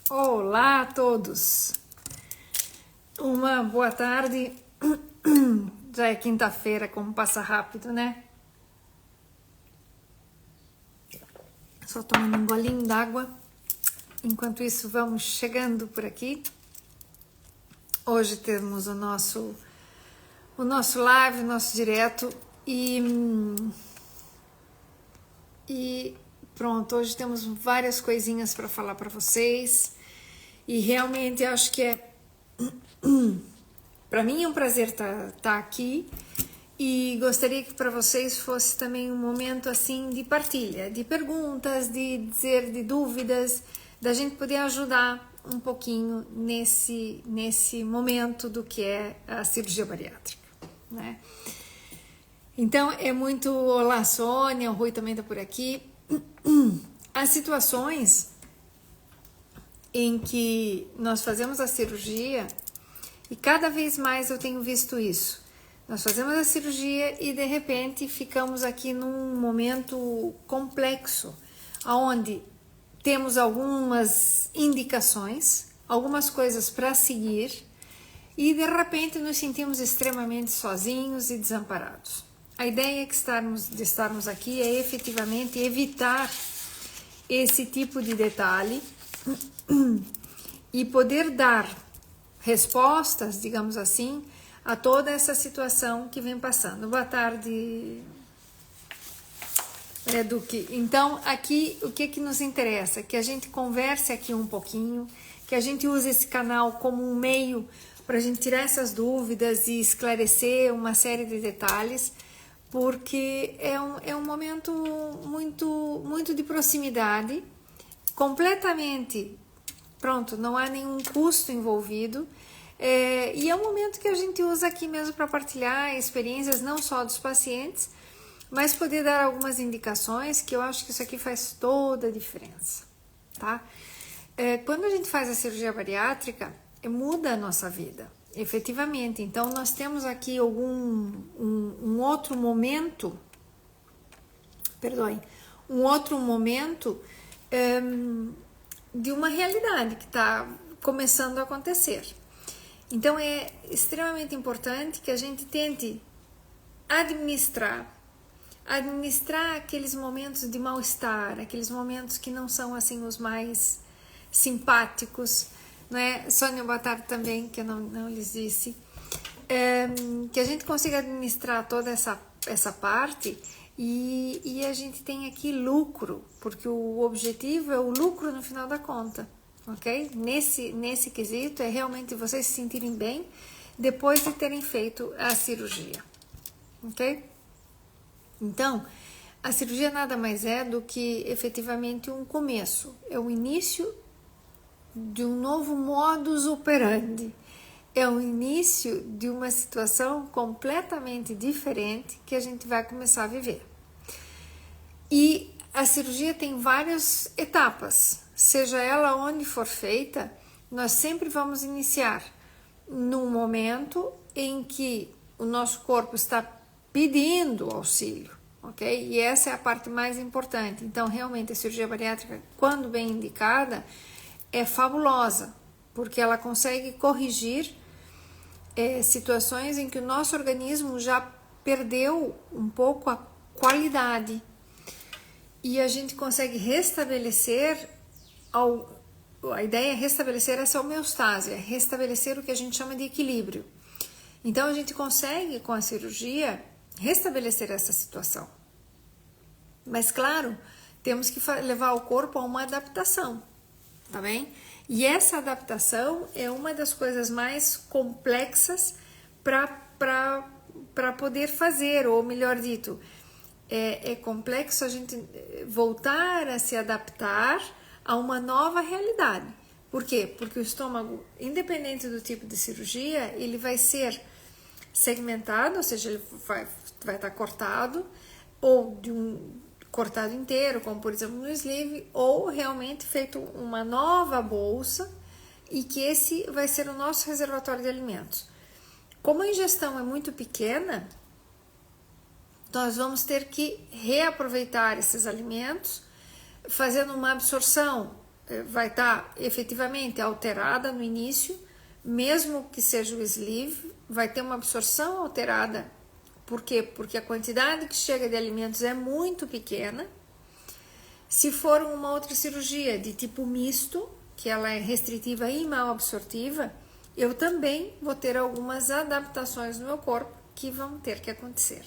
Olá a todos, uma boa tarde. Já é quinta-feira, como passa rápido, né? Só tomando um golinho d'água. Enquanto isso, vamos chegando por aqui. Hoje temos o nosso live, o nosso direto e pronto. Hoje temos várias coisinhas para falar para vocês e realmente acho que para mim é um prazer tá aqui e gostaria que para vocês fosse também um momento assim de partilha, de perguntas, de dúvidas, da gente poder ajudar um pouquinho nesse momento do que é a cirurgia bariátrica, né? Então é muito... Olá Sônia, o Rui também está por aqui. As situações em que nós fazemos a cirurgia, e cada vez mais eu tenho visto isso, nós fazemos a cirurgia e de repente ficamos aqui num momento complexo, onde temos algumas indicações, algumas coisas para seguir e de repente nos sentimos extremamente sozinhos e desamparados. A ideia de estarmos aqui é efetivamente evitar esse tipo de detalhe e poder dar respostas, digamos assim, a toda essa situação que vem passando. Boa tarde, Duque. Então, aqui, o que nos interessa? Que a gente converse aqui um pouquinho, que a gente use esse canal como um meio para a gente tirar essas dúvidas e esclarecer uma série de detalhes, porque é um momento muito de proximidade, completamente, pronto, não há nenhum custo envolvido, e é um momento que a gente usa aqui mesmo para partilhar experiências não só dos pacientes, mas poder dar algumas indicações, que eu acho que isso aqui faz toda a diferença, tá? Quando a gente faz a cirurgia bariátrica, muda a nossa vida, efetivamente. Então, nós temos aqui um outro momento, de uma realidade que está começando a acontecer. Então, é extremamente importante que a gente tente administrar aqueles momentos de mal-estar, aqueles momentos que não são assim os mais simpáticos, né? Sônia, boa tarde também, que eu não lhes disse. Que a gente consiga administrar toda essa parte e a gente tem aqui lucro, porque o objetivo é o lucro no final da conta, ok? Nesse quesito é realmente vocês se sentirem bem depois de terem feito a cirurgia, ok? Então, a cirurgia nada mais é do que efetivamente um começo, é o início de um novo modus operandi, é o início de uma situação completamente diferente que a gente vai começar a viver. E a cirurgia tem várias etapas, seja ela onde for feita, nós sempre vamos iniciar num momento em que o nosso corpo está pedindo auxílio, ok? E essa é a parte mais importante. Então, realmente, a cirurgia bariátrica, quando bem indicada, é fabulosa, porque ela consegue corrigir situações em que o nosso organismo já perdeu um pouco a qualidade e a gente consegue restabelecer, a ideia é restabelecer essa homeostase, é restabelecer o que a gente chama de equilíbrio. Então, a gente consegue, com a cirurgia, restabelecer essa situação. Mas, claro, temos que levar o corpo a uma adaptação, tá bem? E essa adaptação é uma das coisas mais complexas para poder fazer, ou melhor dito, é complexo a gente voltar a se adaptar a uma nova realidade. Por quê? Porque o estômago, independente do tipo de cirurgia, ele vai ser segmentado, ou seja, ele vai estar cortado, ou cortado inteiro, como por exemplo no sleeve, ou realmente feito uma nova bolsa, e que esse vai ser o nosso reservatório de alimentos. Como a ingestão é muito pequena, nós vamos ter que reaproveitar esses alimentos, fazendo uma absorção vai estar efetivamente alterada no início, mesmo que seja o sleeve, vai ter uma absorção alterada. Por quê? Porque a quantidade que chega de alimentos é muito pequena. Se for uma outra cirurgia de tipo misto, que ela é restritiva e mal absortiva, eu também vou ter algumas adaptações no meu corpo que vão ter que acontecer.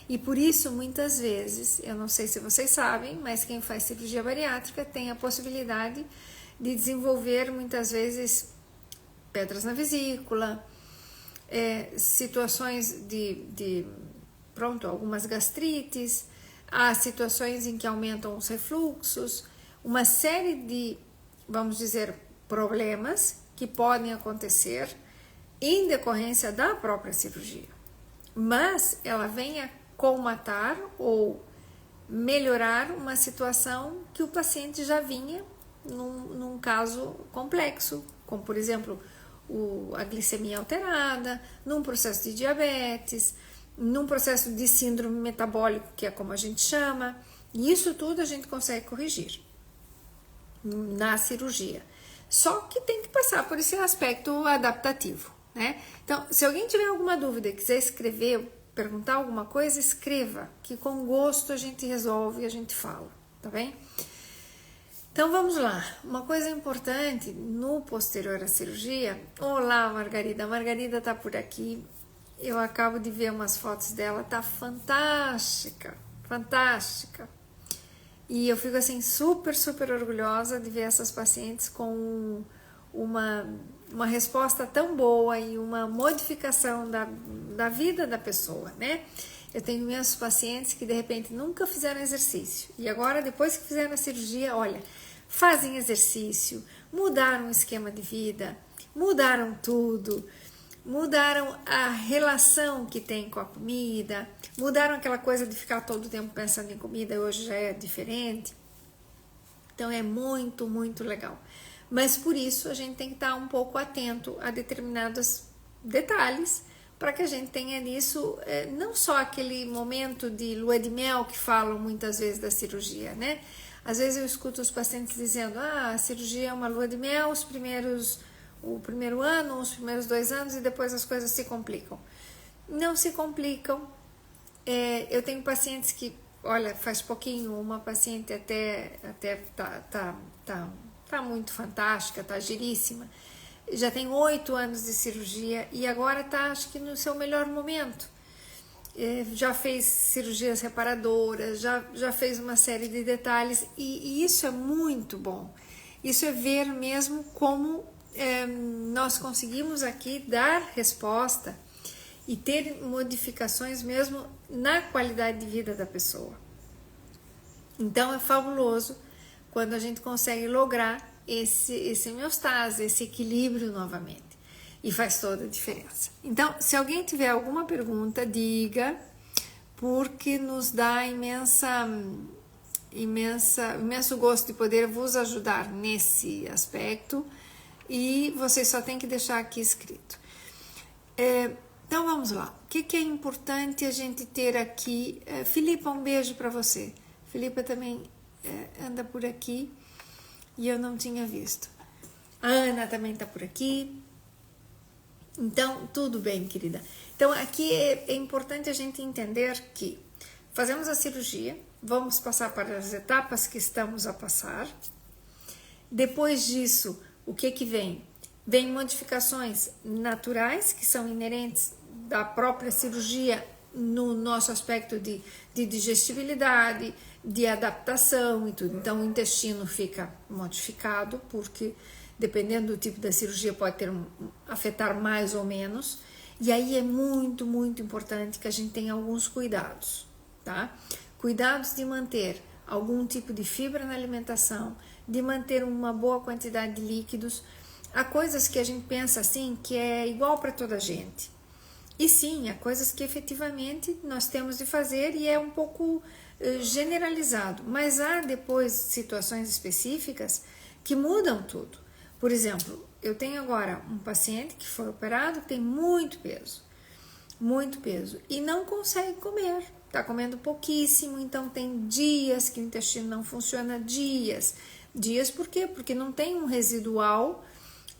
E por isso, muitas vezes, eu não sei se vocês sabem, mas quem faz cirurgia bariátrica tem a possibilidade de desenvolver, muitas vezes, pedras na vesícula, situações algumas gastrites, há situações em que aumentam os refluxos, uma série de, vamos dizer, problemas que podem acontecer em decorrência da própria cirurgia. Mas ela vem a colmatar ou melhorar uma situação que o paciente já vinha num caso complexo, como por exemplo a glicemia alterada, num processo de diabetes, num processo de síndrome metabólico, que é como a gente chama, e isso tudo a gente consegue corrigir na cirurgia. Só que tem que passar por esse aspecto adaptativo, né? Então, se alguém tiver alguma dúvida e quiser escrever, perguntar alguma coisa, escreva, que com gosto a gente resolve e a gente fala, tá bem? Então vamos lá, uma coisa importante no posterior à cirurgia. Olá, Margarida, a Margarida tá por aqui, eu acabo de ver umas fotos dela, tá fantástica, fantástica. E eu fico assim super, super orgulhosa de ver essas pacientes com uma resposta tão boa e uma modificação da vida da pessoa, né? Eu tenho imensos pacientes que de repente nunca fizeram exercício e agora, depois que fizeram a cirurgia, olha, fazem exercício, mudaram o esquema de vida, mudaram tudo, mudaram a relação que tem com a comida, mudaram aquela coisa de ficar todo o tempo pensando em comida, hoje já é diferente. Então é muito, muito legal. Mas por isso a gente tem que estar um pouco atento a determinados detalhes, para que a gente tenha nisso não só aquele momento de lua de mel que falam muitas vezes da cirurgia, né? Às vezes eu escuto os pacientes dizendo, a cirurgia é uma lua de mel, o primeiro ano, os primeiros 2 anos e depois as coisas se complicam. Não se complicam. Eu tenho pacientes que, olha, faz pouquinho, uma paciente até tá muito fantástica, tá giríssima, já tem 8 anos de cirurgia e agora tá, acho que no seu melhor momento. Já fez cirurgias reparadoras, já fez uma série de detalhes e isso é muito bom. Isso é ver mesmo como nós conseguimos aqui dar resposta e ter modificações mesmo na qualidade de vida da pessoa. Então é fabuloso quando a gente consegue lograr esse homeostase, esse equilíbrio novamente. E faz toda a diferença. Então, se alguém tiver alguma pergunta, diga, porque nos dá imenso gosto de poder vos ajudar nesse aspecto e vocês só tem que deixar aqui escrito. Então, vamos lá. O que é importante a gente ter aqui? Filipa, um beijo para você. Filipa também anda por aqui e eu não tinha visto. A Ana também está por aqui. Então, tudo bem, querida. Então, aqui é importante a gente entender que fazemos a cirurgia, vamos passar para as etapas que estamos a passar. Depois disso, o que vem? Vem modificações naturais, que são inerentes da própria cirurgia no nosso aspecto de digestibilidade, de adaptação e tudo. Então, o intestino fica modificado, porque dependendo do tipo da cirurgia pode afetar mais ou menos, e aí é muito, muito importante que a gente tenha alguns cuidados, tá? Cuidados de manter algum tipo de fibra na alimentação, de manter uma boa quantidade de líquidos. Há coisas que a gente pensa assim que é igual para toda a gente, e sim, há coisas que efetivamente nós temos de fazer e é um pouco generalizado, mas há depois situações específicas que mudam tudo. Por exemplo, eu tenho agora um paciente que foi operado, tem muito peso, e não consegue comer, está comendo pouquíssimo, então tem dias que o intestino não funciona, dias, Dias por quê? Porque não tem um residual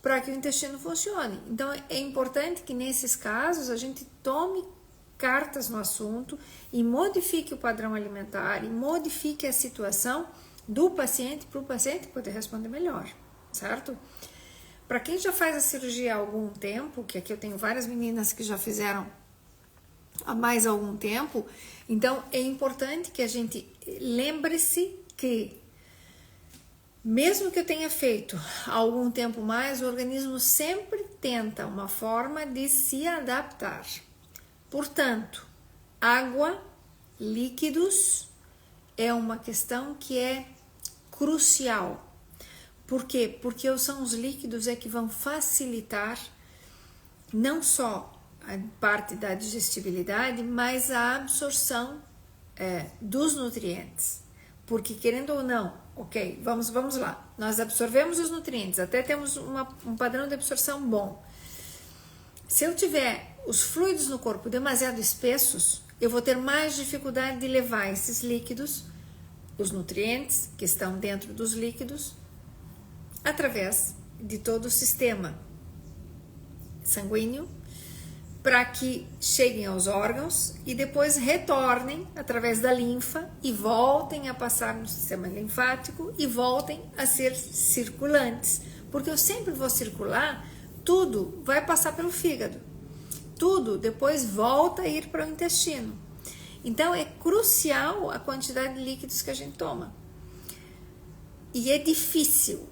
para que o intestino funcione. Então é importante que nesses casos a gente tome cartas no assunto e modifique o padrão alimentar e modifique a situação do paciente para o paciente poder responder melhor, certo? Para quem já faz a cirurgia há algum tempo, que aqui eu tenho várias meninas que já fizeram há mais algum tempo, então é importante que a gente lembre-se que mesmo que eu tenha feito há algum tempo mais, o organismo sempre tenta uma forma de se adaptar. Portanto, água, líquidos é uma questão que é crucial. Por quê? Porque são os líquidos que vão facilitar não só a parte da digestibilidade, mas a absorção dos nutrientes. Porque querendo ou não, ok, vamos lá, nós absorvemos os nutrientes, até temos um padrão de absorção bom. Se eu tiver os fluidos no corpo demasiado espessos, eu vou ter mais dificuldade de levar esses líquidos, os nutrientes que estão dentro dos líquidos, através de todo o sistema sanguíneo, para que cheguem aos órgãos e depois retornem através da linfa e voltem a passar no sistema linfático e voltem a ser circulantes, porque eu sempre vou circular, tudo vai passar pelo fígado, tudo depois volta a ir para o intestino. Então é crucial a quantidade de líquidos que a gente toma. E é difícil.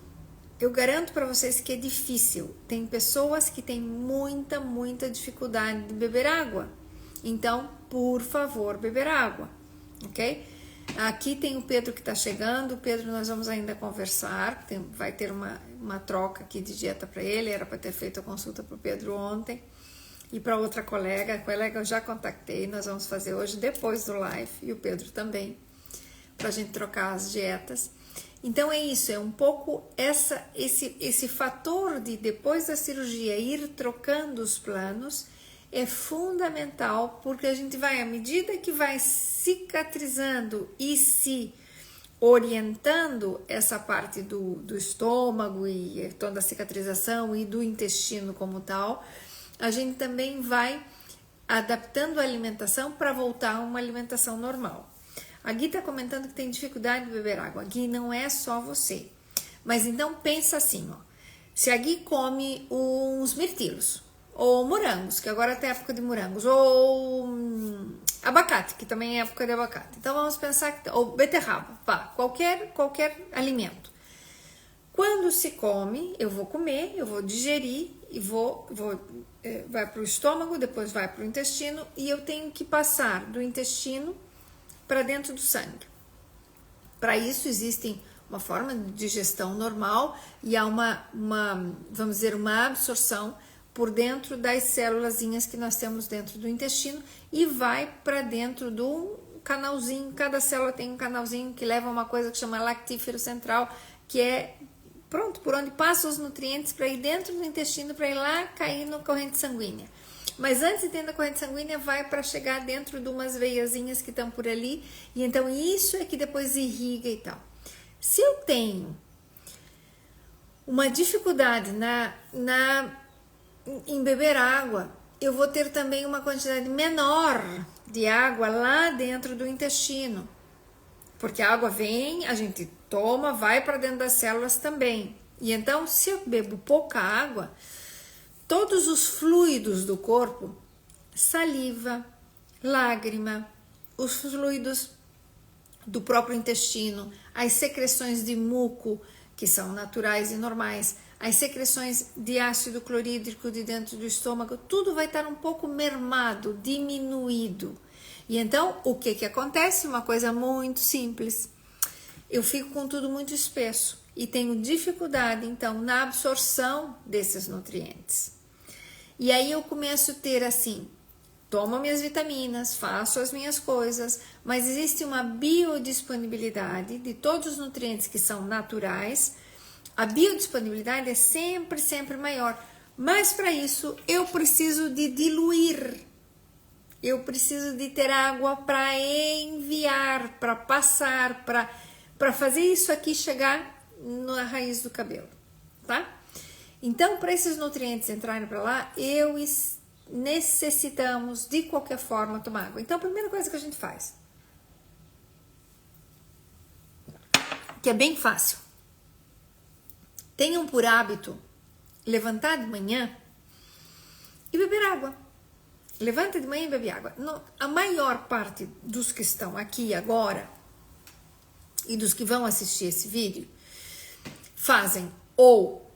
Eu garanto para vocês que é difícil. Tem pessoas que têm muita dificuldade de beber água. Então, por favor, beber água, ok? Aqui tem o Pedro que está chegando. O Pedro, nós vamos ainda conversar. Vai ter uma troca aqui de dieta para ele. Era para ter feito a consulta para o Pedro ontem. E para outra colega. A colega eu já contactei. Nós vamos fazer hoje depois do live. E o Pedro também. Para a gente trocar as dietas. Então é isso, é um pouco esse fator de depois da cirurgia ir trocando os planos é fundamental, porque a gente vai, à medida que vai cicatrizando e se orientando essa parte do estômago e toda a cicatrização e do intestino como tal, a gente também vai adaptando a alimentação para voltar a uma alimentação normal. A Gui está comentando que tem dificuldade de beber água. Gui, não é só você. Mas então pensa assim, ó. Se a Gui come uns mirtilos, ou morangos, que agora tem época de morangos, ou abacate, que também é época de abacate. Então vamos pensar que, ou beterraba, qualquer alimento. Quando se come, eu vou comer, eu vou digerir e vai para o estômago, depois vai para o intestino e eu tenho que passar do intestino para dentro do sangue. Para isso existe uma forma de digestão normal e há vamos dizer, uma absorção por dentro das célulazinhas que nós temos dentro do intestino e vai para dentro do canalzinho. Cada célula tem um canalzinho que leva a uma coisa que chama lactífero central, que é por onde passam os nutrientes para ir dentro do intestino, para ir lá cair na corrente sanguínea. Mas antes de ter na corrente sanguínea, vai para chegar dentro de umas veiazinhas que estão por ali. E então isso é que depois irriga e tal. Se eu tenho uma dificuldade em beber água, eu vou ter também uma quantidade menor de água lá dentro do intestino. Porque a água vem, a gente toma, vai para dentro das células também. E então, se eu bebo pouca água, todos os fluidos do corpo, saliva, lágrima, os fluidos do próprio intestino, as secreções de muco, que são naturais e normais, as secreções de ácido clorídrico de dentro do estômago, tudo vai estar um pouco mermado, diminuído. E então, o que acontece? Uma coisa muito simples. Eu fico com tudo muito espesso e tenho dificuldade, então, na absorção desses nutrientes. E aí eu começo a ter assim, tomo minhas vitaminas, faço as minhas coisas, mas existe uma biodisponibilidade de todos os nutrientes que são naturais. A biodisponibilidade é sempre maior, mas para isso eu preciso de diluir, eu preciso de ter água para enviar, para passar, para fazer isso aqui chegar na raiz do cabelo, tá? Então, para esses nutrientes entrarem para lá, necessitamos de qualquer forma tomar água. Então, a primeira coisa que a gente faz, que é bem fácil, tenham por hábito levantar de manhã e beber água. Levanta de manhã e bebe água. A maior parte dos que estão aqui agora e dos que vão assistir esse vídeo fazem ou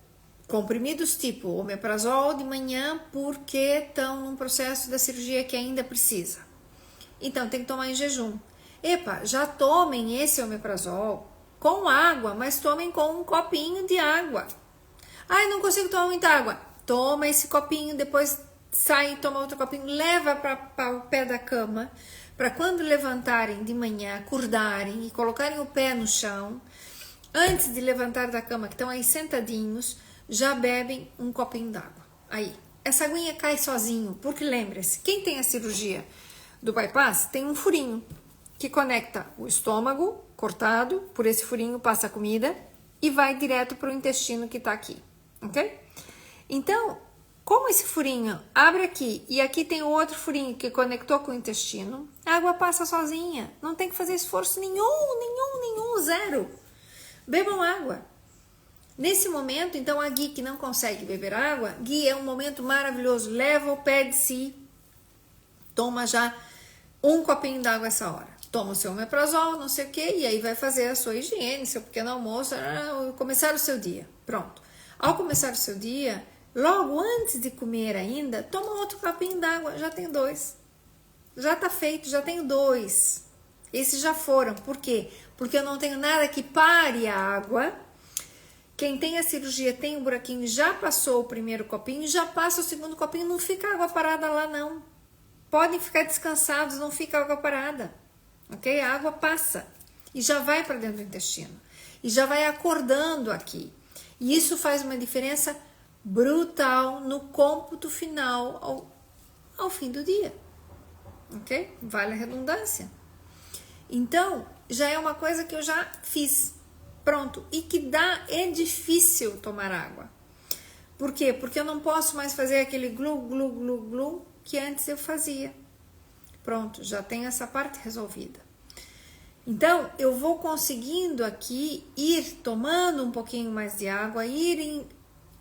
comprimidos tipo omeprazol de manhã porque estão num processo da cirurgia que ainda precisa. Então tem que tomar em jejum. Epa, já tomem esse omeprazol com água, mas tomem com um copinho de água. Ai, não consigo tomar muita água. Toma esse copinho, depois sai e toma outro copinho, leva para o pé da cama, para quando levantarem de manhã, acordarem e colocarem o pé no chão, antes de levantar da cama, que estão aí sentadinhos, já bebem um copinho d'água. Aí, essa aguinha cai sozinho, porque lembre-se, quem tem a cirurgia do bypass tem um furinho que conecta o estômago cortado, por esse furinho passa a comida e vai direto para o intestino que está aqui, ok? Então, como esse furinho abre aqui e aqui tem outro furinho que conectou com o intestino, a água passa sozinha, não tem que fazer esforço nenhum, zero. Bebam água. Nesse momento, então, a Gui que não consegue beber água, Gui é um momento maravilhoso, leva o pé de si, toma já um copinho d'água essa hora. Toma o seu omeprazol, não sei o que, e aí vai fazer a sua higiene, seu pequeno almoço, começar o seu dia. Pronto. Ao começar o seu dia, logo antes de comer ainda, toma outro copinho d'água, já tem 2. Já tá feito, já tenho 2. Esses já foram. Por quê? Porque eu não tenho nada que pare a água. Quem tem a cirurgia tem um buraquinho, já passou o primeiro copinho, já passa o segundo copinho, não fica água parada lá não. Podem ficar descansados, não fica água parada. Ok? A água passa e já vai para dentro do intestino. E já vai acordando aqui. E isso faz uma diferença brutal no cômputo final ao fim do dia. Ok? Vale a redundância. Então, já é uma coisa que eu já fiz. Pronto. E que é difícil tomar água. Por quê? Porque eu não posso mais fazer aquele glu que antes eu fazia. Pronto, já tenho essa parte resolvida. Então, eu vou conseguindo aqui ir tomando um pouquinho mais de água, ir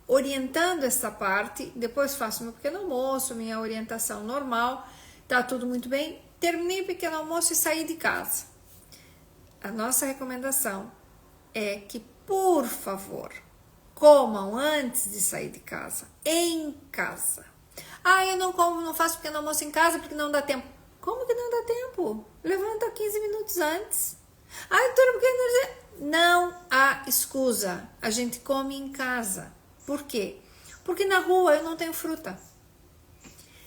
orientando essa parte, depois faço meu pequeno almoço, minha orientação normal, tá tudo muito bem, terminei o pequeno almoço e saí de casa. A nossa recomendação é que, por favor, comam antes de sair de casa, em casa. Ah, eu não como, não faço pequeno almoço em casa porque não dá tempo. Como que não dá tempo? Levanta 15 minutos antes. Ah, doutora, porque não há excusa. A gente come em casa. Por quê? Porque na rua eu não tenho fruta.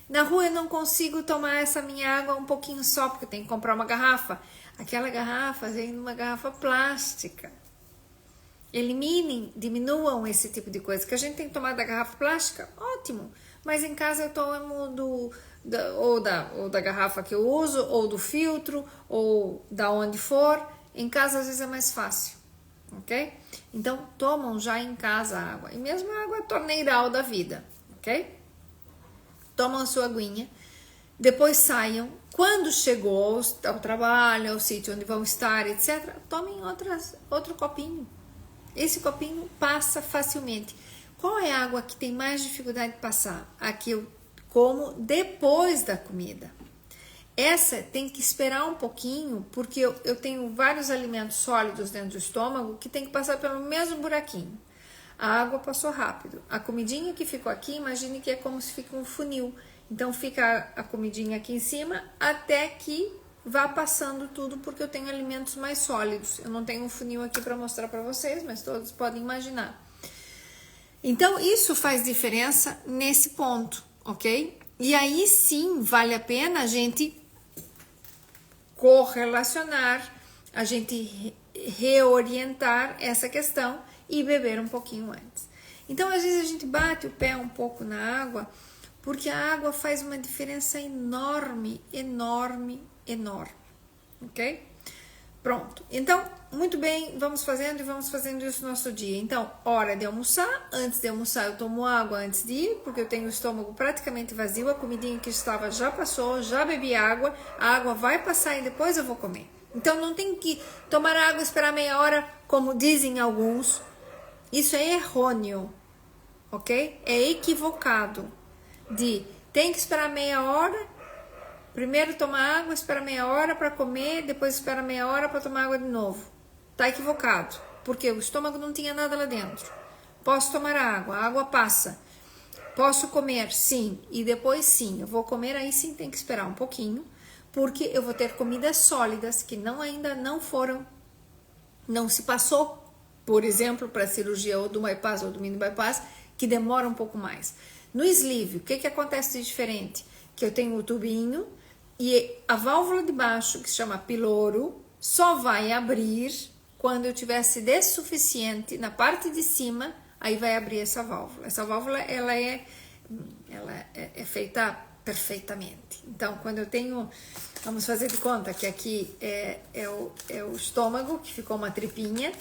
Na rua eu não consigo tomar essa minha água um pouquinho só, porque eu tenho que comprar uma garrafa. Aquela garrafa vem numa garrafa plástica. Eliminem, diminuam esse tipo de coisa. Que a gente tem que tomar da garrafa plástica, ótimo. Mas em casa eu tomo ou da garrafa que eu uso, ou do filtro, ou da onde for. Em casa às vezes é mais fácil, ok? Então tomam já em casa a água, e mesmo a água torneiral da vida, ok? Tomam a sua aguinha, depois saiam. Quando chegou ao trabalho, ao sítio onde vão estar, etc., tomem outro copinho. Esse copinho passa facilmente. Qual é a água que tem mais dificuldade de passar? A que eu como depois da comida. Essa tem que esperar um pouquinho, porque eu tenho vários alimentos sólidos dentro do estômago que tem que passar pelo mesmo buraquinho. A água passou rápido. A comidinha que ficou aqui, imagine que é como se fica um funil. Então fica a comidinha aqui em cima até que vá passando tudo, porque eu tenho alimentos mais sólidos. Eu não tenho um funil aqui para mostrar para vocês, mas todos podem imaginar. Então, isso faz diferença nesse ponto, ok? E aí sim, vale a pena a gente correlacionar, a gente reorientar essa questão e beber um pouquinho antes. Então, às vezes a gente bate o pé um pouco na água, porque a água faz uma diferença enorme, ok? Pronto. Então, muito bem, vamos fazendo isso no nosso dia. Então, hora de almoçar. Antes de almoçar, eu tomo água antes de ir, porque eu tenho o estômago praticamente vazio. A comidinha que estava já passou, já bebi água. A água vai passar e depois eu vou comer. Então, não tem que tomar água e esperar meia hora, como dizem alguns. Isso é errôneo, ok? É equivocado. Tem que esperar meia hora. Primeiro toma água, espera meia hora para comer, depois espera meia hora para tomar água de novo. Tá equivocado, porque o estômago não tinha nada lá dentro. Posso tomar água, a água passa. Posso comer, sim, e depois sim, eu vou comer, aí sim tem que esperar um pouquinho, porque eu vou ter comidas sólidas que ainda não foram, não se passou, por exemplo, para a cirurgia ou do bypass ou do mini bypass, que demora um pouco mais. No sleeve, o que acontece de diferente? Que eu tenho o tubinho, e a válvula de baixo, que se chama piloro, só vai abrir quando eu tiver acidez suficiente na parte de cima, aí vai abrir essa válvula. Essa válvula, ela é feita perfeitamente. Então, quando eu tenho, vamos fazer de conta que aqui é o estômago, que ficou uma tripinha,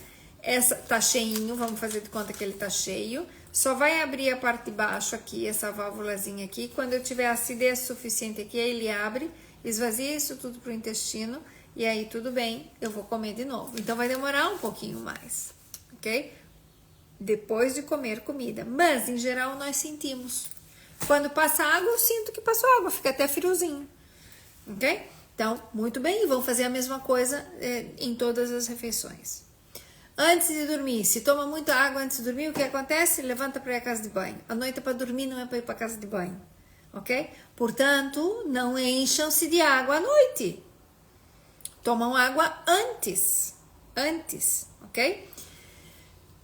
essa tá cheinho, vamos fazer de conta que ele tá cheio, só vai abrir a parte de baixo aqui, essa válvulazinha aqui, quando eu tiver acidez suficiente aqui, aí ele abre, esvazia isso tudo pro intestino, e aí tudo bem, eu vou comer de novo. Então vai demorar um pouquinho mais, ok? Depois de comer comida, mas em geral nós sentimos. Quando passa água, eu sinto que passou água, fica até friozinho, ok? Então, muito bem, e vão fazer a mesma coisa em todas as refeições. Antes de dormir, se toma muita água antes de dormir, o que acontece? Levanta para ir à casa de banho. A noite é para dormir, não é para ir para a casa de banho, ok? Portanto, não encham-se de água à noite. Tomam água antes, ok?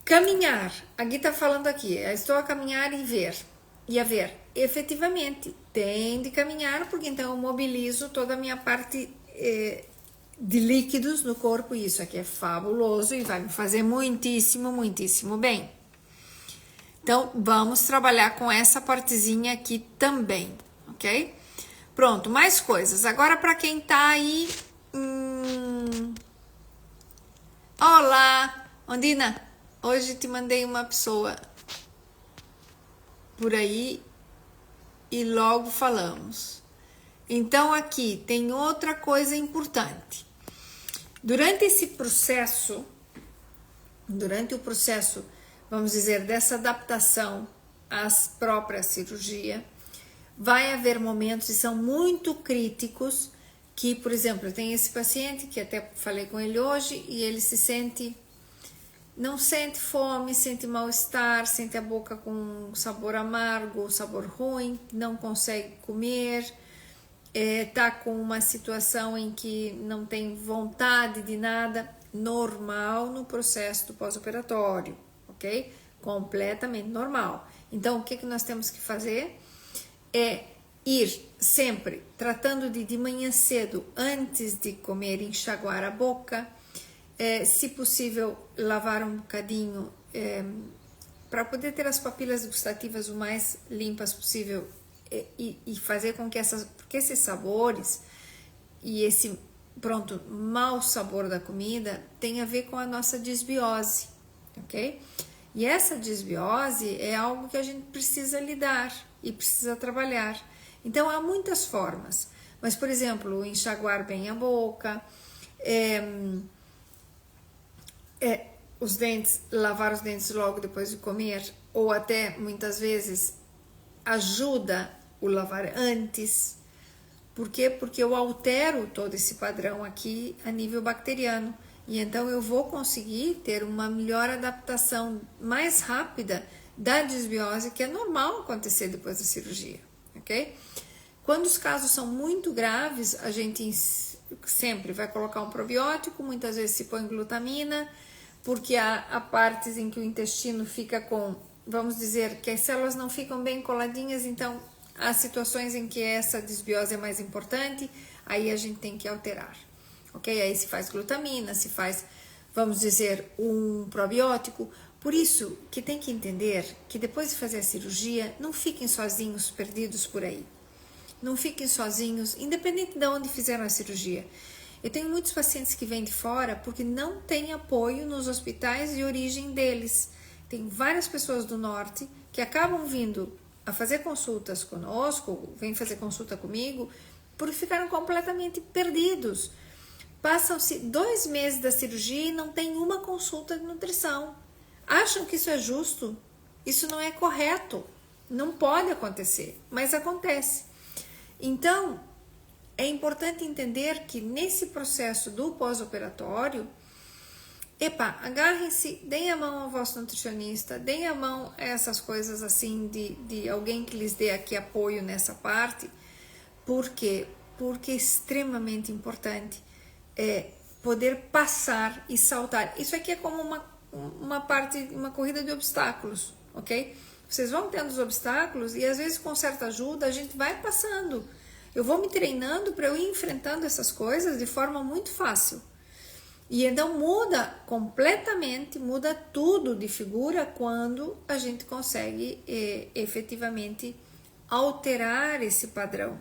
Caminhar, a Gui está falando aqui, eu estou a caminhar e a ver, efetivamente, tem de caminhar, porque então eu mobilizo toda a minha parte de líquidos no corpo, e isso aqui é fabuloso e vai me fazer muitíssimo, muitíssimo bem. Então, vamos trabalhar com essa partezinha aqui também, ok? Pronto, mais coisas. Agora, para quem tá aí... Olá, Ondina, hoje te mandei uma pessoa por aí e logo falamos. Então, aqui tem outra coisa importante. Durante o processo, vamos dizer, dessa adaptação à própria cirurgia, vai haver momentos, e são muito críticos, que, por exemplo, eu tenho esse paciente, que até falei com ele hoje, e ele não sente fome, sente mal-estar, sente a boca com sabor amargo, sabor ruim, não consegue comer, tá com uma situação em que não tem vontade de nada, normal no processo do pós-operatório, ok? Completamente normal. Então, o que nós temos que fazer? É ir sempre tratando de manhã cedo, antes de comer, enxaguar a boca, se possível, lavar um bocadinho, para poder ter as papilas gustativas o mais limpas possível, e fazer com que porque esses sabores e esse mau sabor da comida tem a ver com a nossa desbiose, ok? E essa desbiose é algo que a gente precisa lidar e precisa trabalhar. Então há muitas formas, mas, por exemplo, enxaguar bem a boca, os dentes, lavar os dentes logo depois de comer, ou até muitas vezes ajuda o lavar antes. Por quê? Porque eu altero todo esse padrão aqui a nível bacteriano, e então eu vou conseguir ter uma melhor adaptação mais rápida da desbiose, que é normal acontecer depois da cirurgia, ok? Quando os casos são muito graves, a gente sempre vai colocar um probiótico, muitas vezes se põe glutamina, porque há partes em que o intestino fica com, vamos dizer, que as células não ficam bem coladinhas, então há situações em que essa desbiose é mais importante, aí a gente tem que alterar, ok? Aí se faz glutamina, se faz, vamos dizer, um probiótico. Por isso que tem que entender que depois de fazer a cirurgia, não fiquem sozinhos, perdidos por aí. Não fiquem sozinhos, independente de onde fizeram a cirurgia. Eu tenho muitos pacientes que vêm de fora porque não tem apoio nos hospitais de origem deles. Tem várias pessoas do norte que acabam vindo a fazer consultas conosco, vêm fazer consulta comigo, porque ficaram completamente perdidos. Passam-se 2 meses da cirurgia e não tem uma consulta de nutrição. Acham que isso é justo? Isso não é correto. Não pode acontecer, mas acontece. Então, é importante entender que nesse processo do pós-operatório, agarrem-se, deem a mão ao vosso nutricionista, deem a mão a essas coisas assim de alguém que lhes dê aqui apoio nessa parte. Por quê? Porque é extremamente importante poder passar e saltar. Isso aqui é como uma corrida de obstáculos, ok? Vocês vão tendo os obstáculos e às vezes com certa ajuda a gente vai passando. Eu vou me treinando para eu ir enfrentando essas coisas de forma muito fácil. E então muda completamente, muda tudo de figura quando a gente consegue efetivamente alterar esse padrão.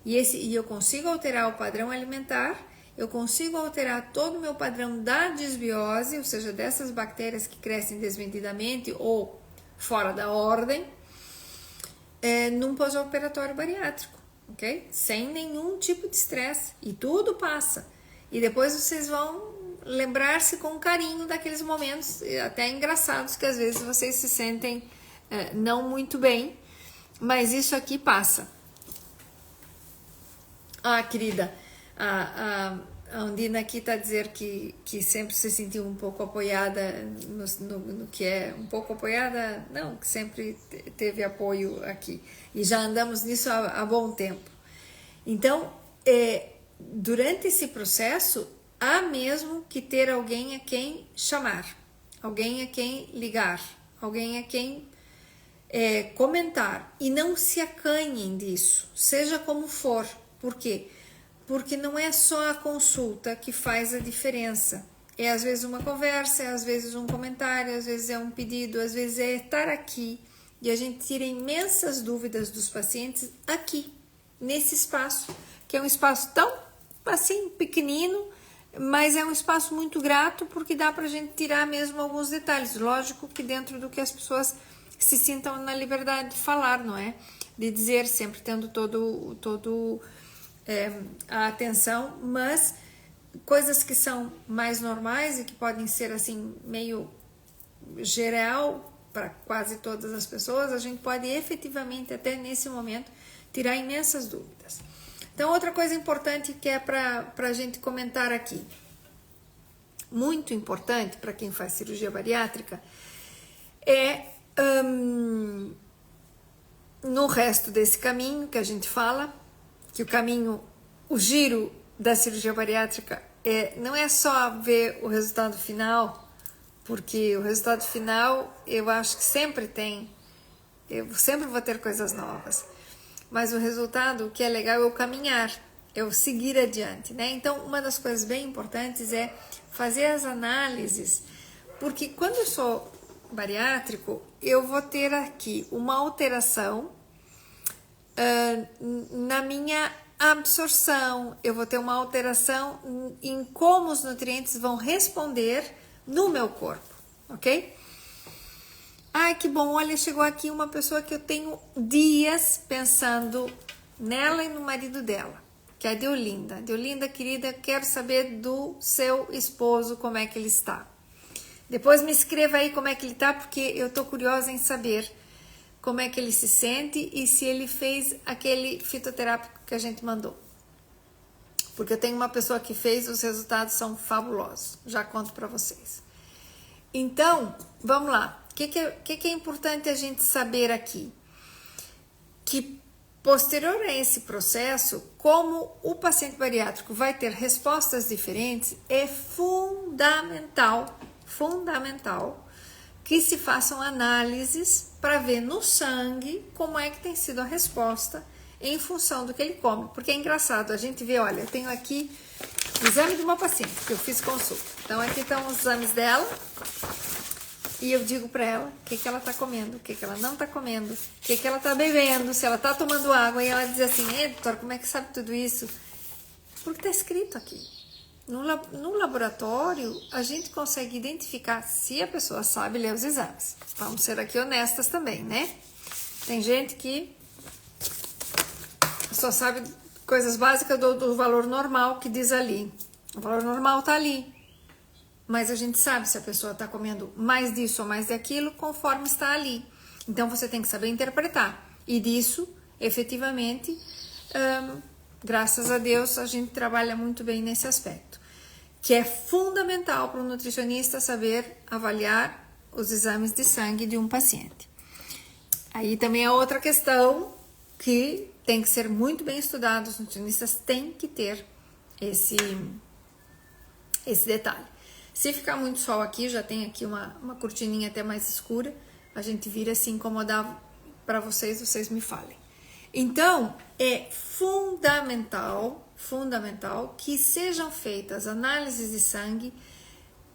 E eu consigo alterar o padrão alimentar, eu consigo alterar todo o meu padrão da desbiose, ou seja, dessas bactérias que crescem desmedidamente ou fora da ordem, num pós-operatório bariátrico, ok? Sem nenhum tipo de estresse, e tudo passa. E depois vocês vão lembrar-se com carinho daqueles momentos, até engraçados, que às vezes vocês se sentem não muito bem, mas isso aqui passa. Querida, a Undina aqui está a dizer que sempre se sentiu um pouco apoiada no que é um pouco apoiada, não, que sempre teve apoio aqui. E já andamos nisso há bom tempo. Então, durante esse processo, há mesmo que ter alguém a quem chamar, alguém a quem ligar, alguém a quem comentar. E não se acanhem disso, seja como for. Por quê? Porque não é só a consulta que faz a diferença. É às vezes uma conversa, é às vezes um comentário, às vezes é um pedido, às vezes é estar aqui. E a gente tira imensas dúvidas dos pacientes aqui, nesse espaço, que é um espaço tão assim pequenino, mas é um espaço muito grato porque dá pra gente tirar mesmo alguns detalhes. Lógico que dentro do que as pessoas se sintam na liberdade de falar, não é? De dizer, sempre tendo todo a atenção, mas coisas que são mais normais e que podem ser assim meio geral para quase todas as pessoas, a gente pode efetivamente até nesse momento tirar imensas dúvidas. Então, outra coisa importante que é para a gente comentar aqui, muito importante para quem faz cirurgia bariátrica, no resto desse caminho que a gente fala, que o giro da cirurgia bariátrica não é só ver o resultado final, porque o resultado final eu acho que eu sempre vou ter coisas novas, mas o resultado, o que é legal é o caminhar, é o seguir adiante, né? Então, uma das coisas bem importantes é fazer as análises, porque quando eu sou bariátrico, eu vou ter aqui uma alteração na minha absorção, eu vou ter uma alteração em como os nutrientes vão responder no meu corpo, ok? Ai, que bom, olha, chegou aqui uma pessoa que eu tenho dias pensando nela e no marido dela, que é a Deolinda. Deolinda, querida, quero saber do seu esposo, como é que ele está. Depois me escreva aí como é que ele está, porque eu tô curiosa em saber como é que ele se sente e se ele fez aquele fitoterápico que a gente mandou. Porque eu tenho uma pessoa que fez, os resultados são fabulosos. Já conto para vocês. Então, vamos lá. O que é importante a gente saber aqui? Que posterior a esse processo, como o paciente bariátrico vai ter respostas diferentes, é fundamental que se façam análises para ver no sangue como é que tem sido a resposta em função do que ele come. Porque é engraçado, a gente vê, olha, eu tenho aqui o exame de uma paciente que eu fiz consulta. Então aqui estão os exames dela e eu digo para ela o que ela está comendo, o que ela não está comendo, o que ela está bebendo, se ela está tomando água, e ela diz assim, doutor, como é que sabe tudo isso? Porque está escrito aqui. No laboratório, a gente consegue identificar se a pessoa sabe ler os exames. Vamos ser aqui honestas também, né? Tem gente que só sabe coisas básicas do valor normal que diz ali. O valor normal tá ali. Mas a gente sabe se a pessoa está comendo mais disso ou mais daquilo conforme está ali. Então você tem que saber interpretar. E disso, efetivamente, graças a Deus, a gente trabalha muito bem nesse aspecto. Que é fundamental para o nutricionista saber avaliar os exames de sangue de um paciente. Aí também é outra questão que tem que ser muito bem estudado. Os nutricionistas têm que ter esse detalhe. Se ficar muito sol aqui, já tem aqui uma cortininha até mais escura, a gente vira se incomodar para vocês me falem. Então, é fundamental que sejam feitas análises de sangue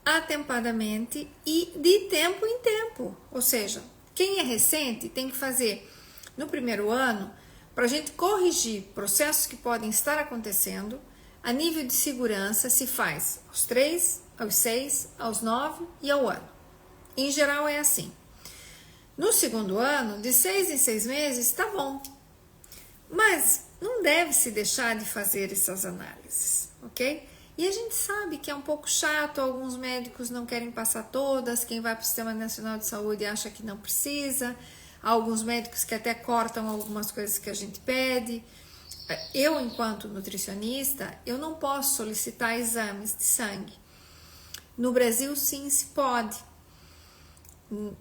atempadamente e de tempo em tempo. Ou seja, quem é recente tem que fazer no primeiro ano para a gente corrigir processos que podem estar acontecendo. A nível de segurança se faz aos 3, aos 6, aos 9 e ao ano. Em geral é assim. No segundo ano, de 6 em 6 meses, está bom. Mas não deve se deixar de fazer essas análises, ok? E a gente sabe que é um pouco chato, alguns médicos não querem passar todas, quem vai para o Sistema Nacional de Saúde acha que não precisa, há alguns médicos que até cortam algumas coisas que a gente pede. Eu, enquanto nutricionista, eu não posso solicitar exames de sangue. No Brasil, sim, se pode.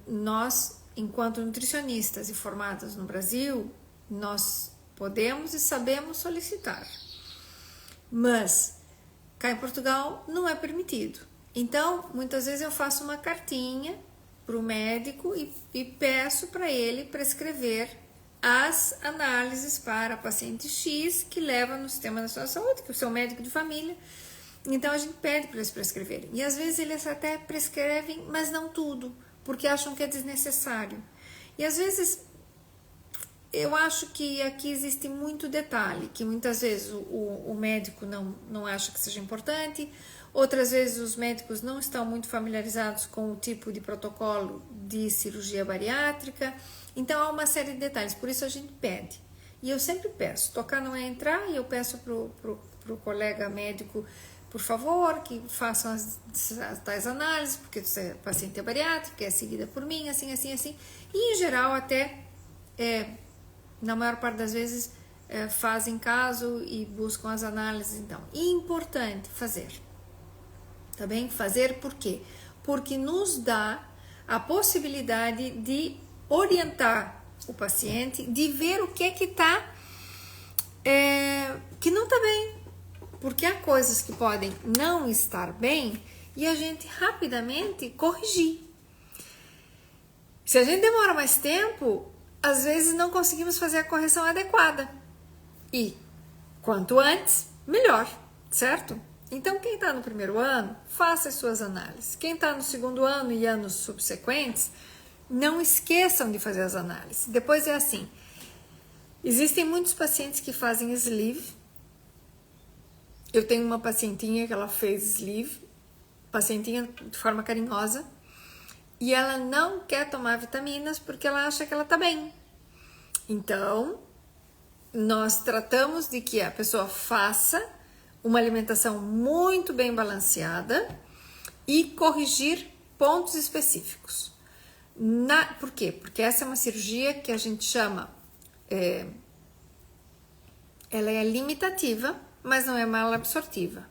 Nós, enquanto nutricionistas e formados no Brasil, nós podemos e sabemos solicitar. Mas, cá em Portugal, não é permitido. Então, muitas vezes eu faço uma cartinha para o médico e peço para ele prescrever as análises para paciente X que leva no Sistema Nacional de Saúde, que é o seu médico de família. Então a gente pede para eles prescreverem. E às vezes eles até prescrevem, mas não tudo, porque acham que é desnecessário. E às vezes eu acho que aqui existe muito detalhe, que muitas vezes o médico não acha que seja importante, outras vezes os médicos não estão muito familiarizados com o tipo de protocolo de cirurgia bariátrica. Então há uma série de detalhes, por isso a gente pede. E eu sempre peço, tocar não é entrar, e eu peço pro colega médico, por favor, que façam as tais análises, porque você é paciente bariátrica, é seguida por mim, assim. E em geral até, na maior parte das vezes, fazem caso e buscam as análises. Então, importante fazer. Tá bem? Fazer por quê? Porque nos dá a possibilidade de orientar o paciente, de ver o que é que tá, que não tá bem, porque há coisas que podem não estar bem e a gente rapidamente corrigir. Se a gente demora mais tempo, às vezes não conseguimos fazer a correção adequada. E quanto antes, melhor, certo? Então, quem está no primeiro ano, faça as suas análises. Quem está no segundo ano e anos subsequentes, não esqueçam de fazer as análises. Depois é assim, existem muitos pacientes que fazem sleeve. Eu tenho uma pacientinha que ela fez sleeve, pacientinha de forma carinhosa, e ela não quer tomar vitaminas porque ela acha que ela está bem. Então, nós tratamos de que a pessoa faça uma alimentação muito bem balanceada e corrigir pontos específicos. Por quê? Porque essa é uma cirurgia que a gente chama, ela é limitativa, mas não é malabsortiva.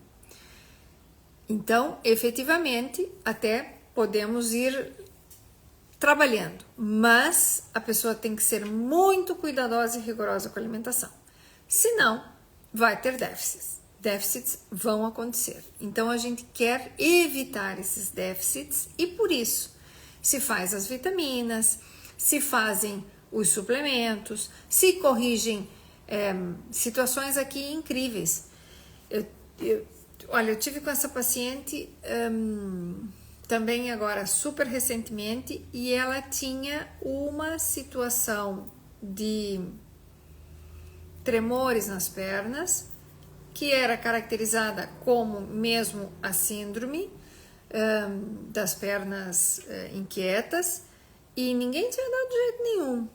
Então, efetivamente, até podemos ir trabalhando, mas a pessoa tem que ser muito cuidadosa e rigorosa com a alimentação. Senão, vai ter déficits. Déficits vão acontecer. Então, a gente quer evitar esses déficits e por isso se faz as vitaminas, se fazem os suplementos, se corrigem situações aqui incríveis. Olha, eu tive com essa paciente também agora super recentemente e ela tinha uma situação de tremores nas pernas que era caracterizada como mesmo a síndrome das pernas inquietas, e ninguém tinha dado jeito nenhum,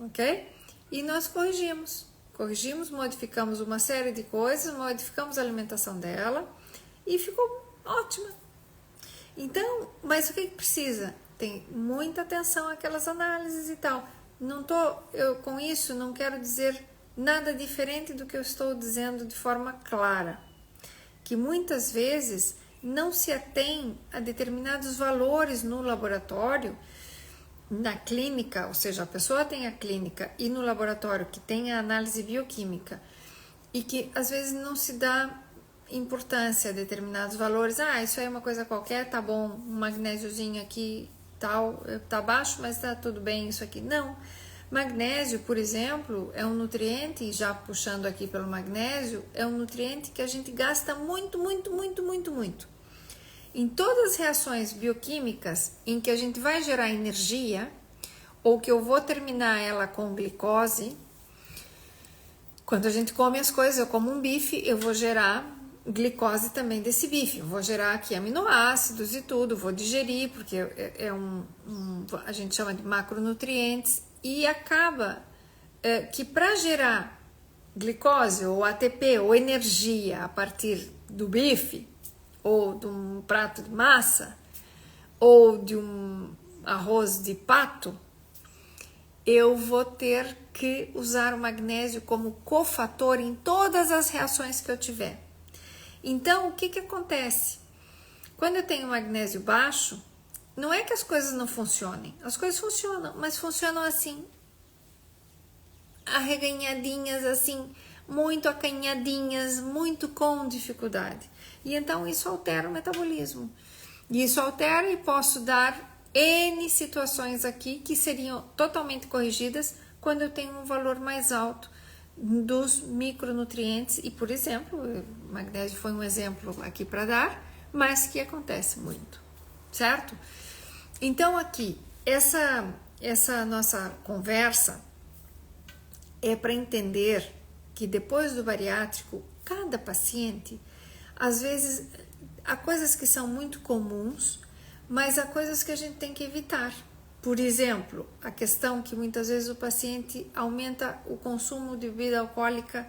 ok? E nós corrigimos, modificamos uma série de coisas, modificamos a alimentação dela e ficou ótima. Então, mas o que precisa? Tem muita atenção àquelas análises e tal. Eu com isso não quero dizer nada diferente do que eu estou dizendo de forma clara, que muitas vezes não se atém a determinados valores no laboratório, na clínica, ou seja, a pessoa tem a clínica e no laboratório que tem a análise bioquímica, e que às vezes não se dá importância a determinados valores. Isso aí é uma coisa qualquer, tá bom, um magnésiozinho aqui tal, tá baixo, mas tá tudo bem isso aqui. Não. Magnésio, por exemplo, é um nutriente, já puxando aqui pelo magnésio, é um nutriente que a gente gasta muito. Em todas as reações bioquímicas em que a gente vai gerar energia, ou que eu vou terminar ela com glicose, quando a gente come as coisas, eu como um bife, eu vou gerar glicose também desse bife, eu vou gerar aqui aminoácidos e tudo, vou digerir, porque a gente chama de macronutrientes, e acaba que para gerar glicose ou ATP ou energia a partir do bife, ou de um prato de massa, ou de um arroz de pato, eu vou ter que usar o magnésio como cofator em todas as reações que eu tiver. Então, o que acontece? Quando eu tenho magnésio baixo, não é que as coisas não funcionem. As coisas funcionam, mas funcionam assim, arreganhadinhas, assim, muito acanhadinhas, muito com dificuldade. E então isso altera o metabolismo. E isso altera, e posso dar N situações aqui que seriam totalmente corrigidas quando eu tenho um valor mais alto dos micronutrientes. E, por exemplo, o magnésio foi um exemplo aqui para dar, mas que acontece muito, certo? Então aqui, essa nossa conversa é para entender que depois do bariátrico, cada paciente, às vezes, há coisas que são muito comuns, mas há coisas que a gente tem que evitar. Por exemplo, a questão que muitas vezes o paciente aumenta o consumo de bebida alcoólica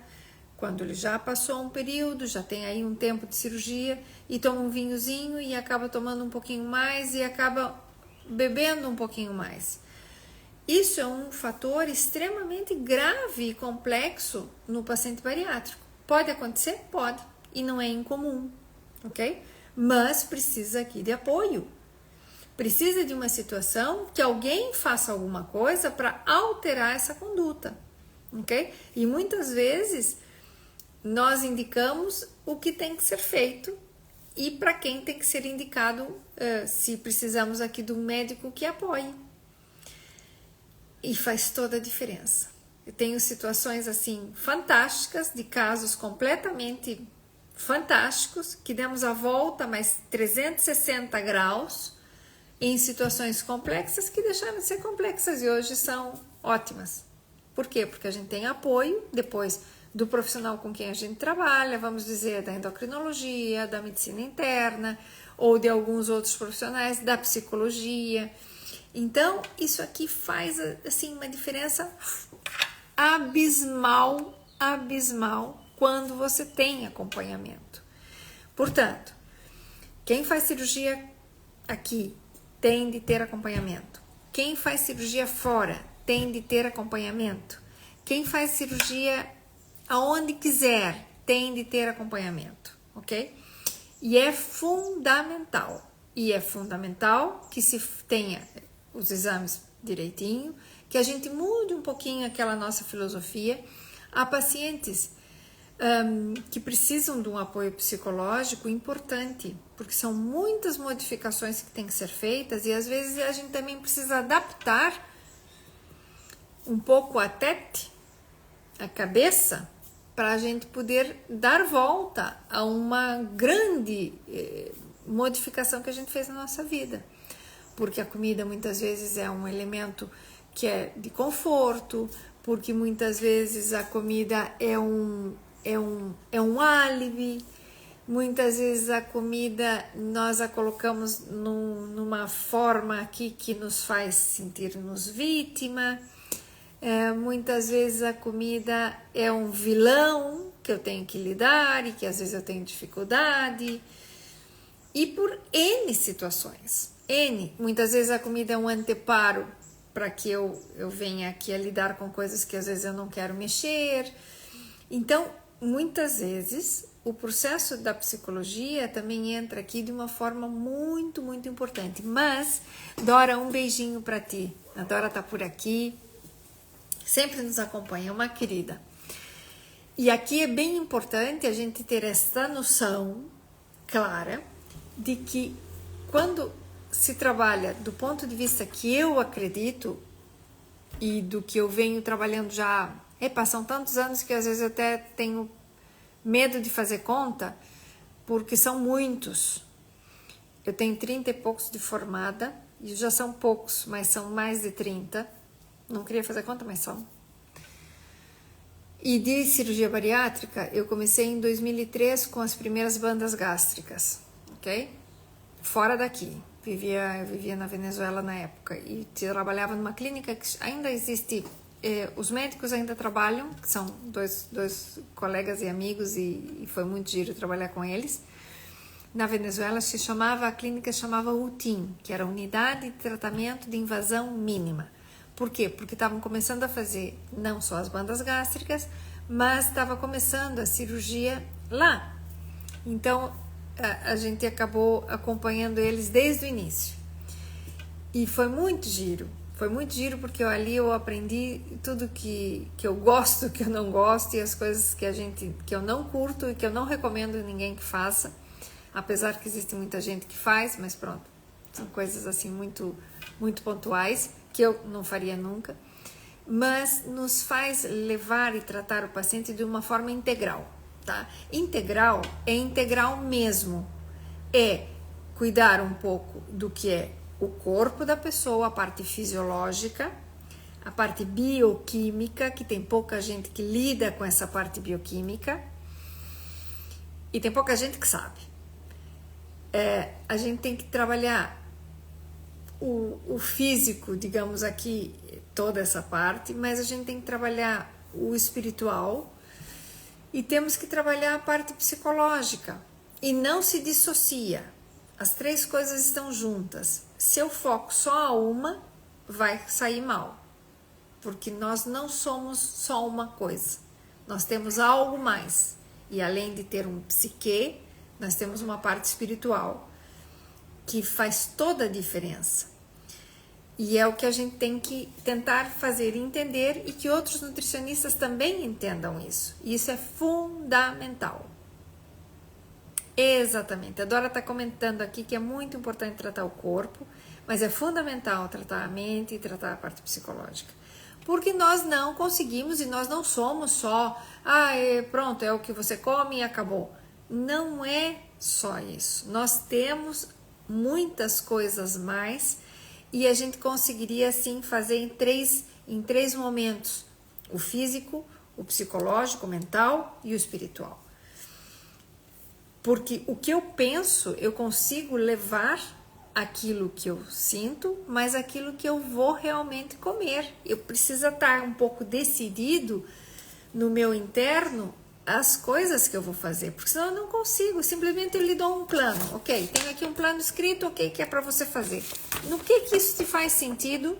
quando ele já passou um período, já tem aí um tempo de cirurgia, e toma um vinhozinho e acaba tomando um pouquinho mais e acaba bebendo um pouquinho mais. Isso é um fator extremamente grave e complexo no paciente bariátrico. Pode acontecer? Pode. E não é incomum, ok? Mas precisa aqui de apoio. Precisa de uma situação que alguém faça alguma coisa para alterar essa conduta, ok? E muitas vezes nós indicamos o que tem que ser feito e para quem tem que ser indicado, se precisamos aqui de um médico que apoie. E faz toda a diferença. Eu tenho situações assim fantásticas, de casos completamente fantásticos, que demos a volta mais 360 graus em situações complexas que deixaram de ser complexas e hoje são ótimas. Por quê? Porque a gente tem apoio depois do profissional com quem a gente trabalha, vamos dizer, da endocrinologia, da medicina interna, ou de alguns outros profissionais, da psicologia. Então, isso aqui faz assim uma diferença abismal quando você tem acompanhamento. Portanto, quem faz cirurgia aqui tem de ter acompanhamento. Quem faz cirurgia fora tem de ter acompanhamento. Quem faz cirurgia aonde quiser tem de ter acompanhamento, ok? E é fundamental que se tenha os exames direitinho, que a gente mude um pouquinho aquela nossa filosofia. Há pacientes que precisam de um apoio psicológico importante, porque são muitas modificações que têm que ser feitas e às vezes a gente também precisa adaptar um pouco a tête, a cabeça, para a gente poder dar volta a uma grande modificação que a gente fez na nossa vida. Porque a comida muitas vezes é um elemento que é de conforto, porque muitas vezes a comida é é um álibi. Muitas vezes a comida nós a colocamos numa forma aqui que nos faz sentir-nos vítima. Muitas vezes a comida é um vilão que eu tenho que lidar e que às vezes eu tenho dificuldade. E por N situações. Muitas vezes a comida é um anteparo para que eu venha aqui a lidar com coisas que às vezes eu não quero mexer. Então, muitas vezes, o processo da psicologia também entra aqui de uma forma muito, muito importante. Mas, Dora, um beijinho para ti. A Dora tá por aqui, sempre nos acompanha, uma querida. E aqui é bem importante a gente ter essa noção clara de que quando se trabalha do ponto de vista que eu acredito e do que eu venho trabalhando já, passam tantos anos que às vezes eu até tenho medo de fazer conta, porque são muitos. Eu tenho 30 e poucos de formada, e já são poucos, mas são mais de 30. Não queria fazer conta, mas são. E de cirurgia bariátrica, eu comecei em 2003 com as primeiras bandas gástricas, ok? Fora daqui. Eu vivia na Venezuela na época e trabalhava numa clínica que ainda existe, os médicos ainda trabalham, que são dois colegas e amigos e foi muito giro trabalhar com eles. Na Venezuela a clínica se chamava UTIM, que era Unidade de Tratamento de Invasão Mínima. Por quê? Porque estavam começando a fazer não só as bandas gástricas, mas estava começando a cirurgia lá. Então, a gente acabou acompanhando eles desde o início. E foi muito giro. Foi muito giro porque ali eu aprendi tudo que eu gosto, que eu não gosto, e as coisas que eu não curto e que eu não recomendo a ninguém que faça. Apesar que existe muita gente que faz, mas pronto. São coisas assim muito, muito pontuais, que eu não faria nunca. Mas nos faz levar e tratar o paciente de uma forma integral. Tá? Integral é integral mesmo, é cuidar um pouco do que é o corpo da pessoa, a parte fisiológica, a parte bioquímica, que tem pouca gente que lida com essa parte bioquímica e tem pouca gente que sabe. A gente tem que trabalhar o físico, digamos aqui, toda essa parte, mas a gente tem que trabalhar o espiritual. E temos que trabalhar a parte psicológica. E não se dissocia. As três coisas estão juntas. Se eu foco só a uma, vai sair mal. Porque nós não somos só uma coisa. Nós temos algo mais. E além de ter um psique, nós temos uma parte espiritual. Que faz toda a diferença. E é o que a gente tem que tentar fazer entender e que outros nutricionistas também entendam isso. E isso é fundamental. Exatamente. A Dora está comentando aqui que é muito importante tratar o corpo, mas é fundamental tratar a mente e tratar a parte psicológica. Porque nós não conseguimos e nós não somos só, pronto, é o que você come e acabou. Não é só isso. Nós temos muitas coisas mais. E a gente conseguiria, assim, fazer em três momentos. O físico, o psicológico, o mental e o espiritual. Porque o que eu penso, eu consigo levar aquilo que eu sinto, mas aquilo que eu vou realmente comer. Eu preciso estar um pouco decidido no meu interno as coisas que eu vou fazer, porque senão eu não consigo, simplesmente eu lhe dou um plano, ok, tenho aqui um plano escrito, ok, que é para você fazer. No que isso te faz sentido